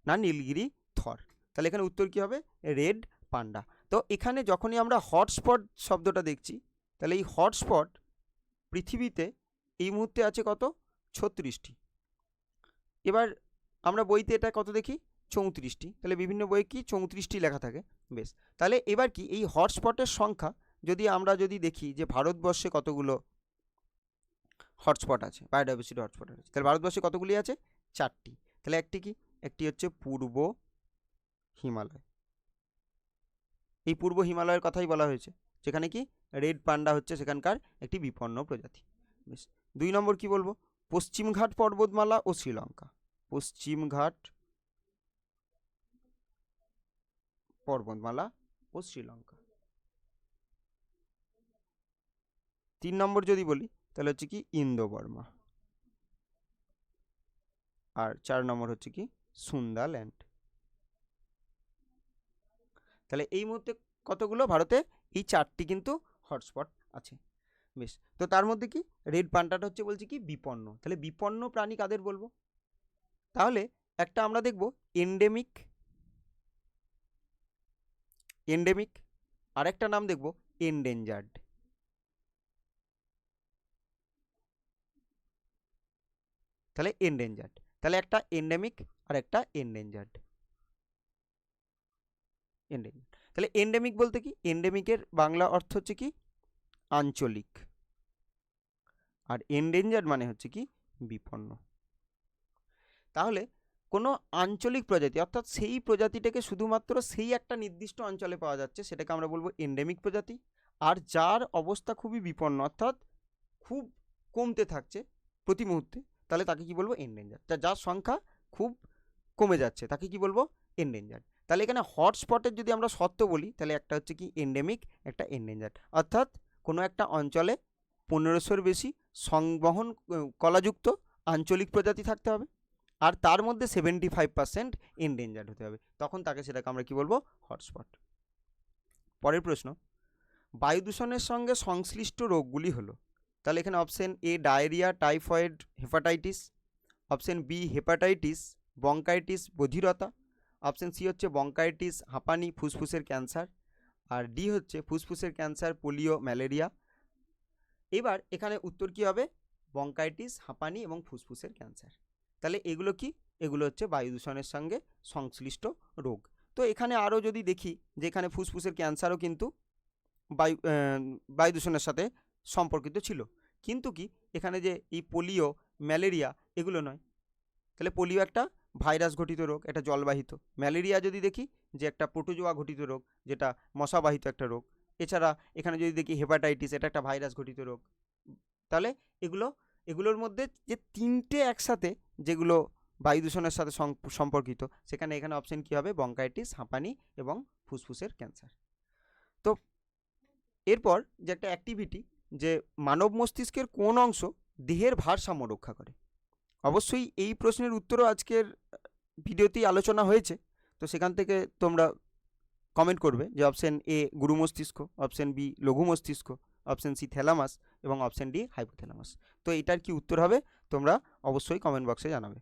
না নীলগিরি থর। তাহলে এখানে উত্তর কী হবে? Red panda. তো এখানে যখনই আমরা হটস্পট শব্দটা দেখছি তাহলে এই হটস্পট পৃথিবীতে এই মুহূর্তে আছে কত? 36টি। এবার আমরা বইতে এটা কত দেখি? 34টি। তাহলে বিভিন্ন বইয়ে কি 34টি লেখা থাকে। বেশ, তাহলে এবার কি এই হটস্পটের সংখ্যা আমরা যদি দেখি যে ভারতবর্ষে কতগুলো হটস্পট আছে, বায়োডাইভার্সিটি হটস্পট আছে, তাহলে ভারতবর্ষে কতগুলি আছে? 4টি। তাহলে একটি হচ্ছে পূর্ব হিমালয়। এই পূর্ব হিমালয়ের কথাই বলা হয়েছে, যেখানে কি রেড পান্ডা হচ্ছে সেখানকার একটি বিপন্ন প্রজাতি। বেশ, 2 নম্বর কি বলবো? পশ্চিমঘাট পর্বতমালা ও শ্রীলঙ্কা। পশ্চিমঘাট পর্বতমালা ও শ্রীলঙ্কা। 3 নম্বর যদি বলি তাহলে হচ্ছে কি? ইন্দো বর্মা। আর 4 নম্বর হচ্ছে কি? সুন্দাল্যান্ড। তাহলে এই মুহূর্তে কতগুলো ভারতে? এই 4টি কিন্তু হটস্পট আছে। বেশ, তো তার মধ্যে কি রেড পান্ডাটা হচ্ছে বলছি কি বিপন্ন। তাহলে বিপন্ন প্রাণী কাদের বলবো? তাহলে একটা আমরা দেখব এন্ডেমিক, আর একটা নাম দেখব এন্ডেঞ্জার্ড। তাহলে এন্ডেঞ্জার্ড, তাহলে একটা এন্ডেমিক আর একটা এন্ডেঞ্জার্ড। তাহলে এন্ডেমিক বলতে কি? এন্ডেমিকের বাংলা অর্থ হচ্ছে কি? আঞ্চলিক। আর এন্ডেঞ্জার্ড মানে হচ্ছে কি? বিপন্ন। তাহলে কোনো আঞ্চলিক প্রজাতি, অর্থাৎ সেই প্রজাতিটাকে শুধুমাত্র সেই একটা নির্দিষ্ট অঞ্চলে পাওয়া যাচ্ছে, সেটাকে আমরা বলবো এন্ডেমিক প্রজাতি। আর যার অবস্থা খুবই বিপন্ন, অর্থাৎ খুব কমতে থাকছে প্রতি মুহূর্তে, তাহলে তাকে কি বলবো? এন্ডেঞ্জার্ড। যার সংখ্যা খুব কমে যাচ্ছে তাকে কি বলবো? এন্ডেঞ্জার্ড। তাহলে এখানে হটস্পটের যদি আমরা শর্ত বলি তাহলে একটা হচ্ছে কি? এন্ডেমিক, একটা এন্ডেঞ্জার্ড। অর্থাৎ কোনো একটা অঞ্চলে 1500-র বেশি সংবহন কলাযুক্ত আঞ্চলিক প্রজাতি থাকতে হবে, আর তার মধ্যে 75% এন্ডেঞ্জার্ড হতে হবে, তখন সেটাকে আমরা কি বলবো? হটস্পট। পরের প্রশ্ন, বায়ু দূষণের সঙ্গে সংশ্লিষ্ট রোগগুলি হলো, তাহলে এখানে option A diarrhoea, typhoid, hepatitis, option B hepatitis, bronchitis, বধিরতা, অপশন সি হচ্ছে বঙ্কাইটিস, হাঁপানি, ফুসফুসের ক্যান্সার, আর ডি হচ্ছে ফুসফুসের ক্যান্সার, পোলিও, ম্যালেরিয়া। এবার এখানে উত্তর কি হবে? বঙ্কাইটিস, হাঁপানি এবং ফুসফুসের ক্যান্সার। তাহলে এগুলো কি? এগুলো হচ্ছে বায়ু দূষণের সঙ্গে সংশ্লিষ্ট রোগ। তো এখানে আরও যদি দেখি যে এখানে ফুসফুসের ক্যান্সারও কিন্তু বায়ু দূষণের সাথে সম্পর্কিত ছিল, কিন্তু কি এখানে যে এই পোলিও, ম্যালেরিয়া এগুলো নয়। তাহলে পোলিও একটা ভাইরাস ঘটিত রোগ, এটা জলবাহিত। ম্যালেরিয়া যদি দেখি যে একটা প্রোটোজোয়া ঘটিত রোগ, যেটা মশাবাহিত একটা রোগ। এছাড়া এখানে যদি দেখি হেপাটাইটিস, এটা একটা ভাইরাস ঘটিত রোগ। তাহলে এগুলোর মধ্যে যে তিনটে একসাথে যেগুলো বায়ু দূষণের সাথে সম্পর্কিত, সেখানে এখানে অপশন কী হবে? বঙ্কাইটিস, হাঁপানি এবং ফুসফুসের ক্যান্সার। তো এরপর যে একটা অ্যাক্টিভিটি, যে মানব মস্তিষ্কের কোন অংশ দেহের ভারসাম্য রক্ষা করে? অবশ্যই এই প্রশ্নের উত্তরও আজকের ভিডিওতেই আলোচনা হয়েছে, তো সেখান থেকে তোমরা কমেন্ট করবে যে অপশন এ গুরু মস্তিষ্ক, অপশন বি লঘু মস্তিষ্ক, অপশন সি থ্যালামাস এবং অপশন ডি হাইপোথ্যালামাস। তো এটার কি উত্তর হবে তোমরা অবশ্যই কমেন্ট বক্সে জানাবে।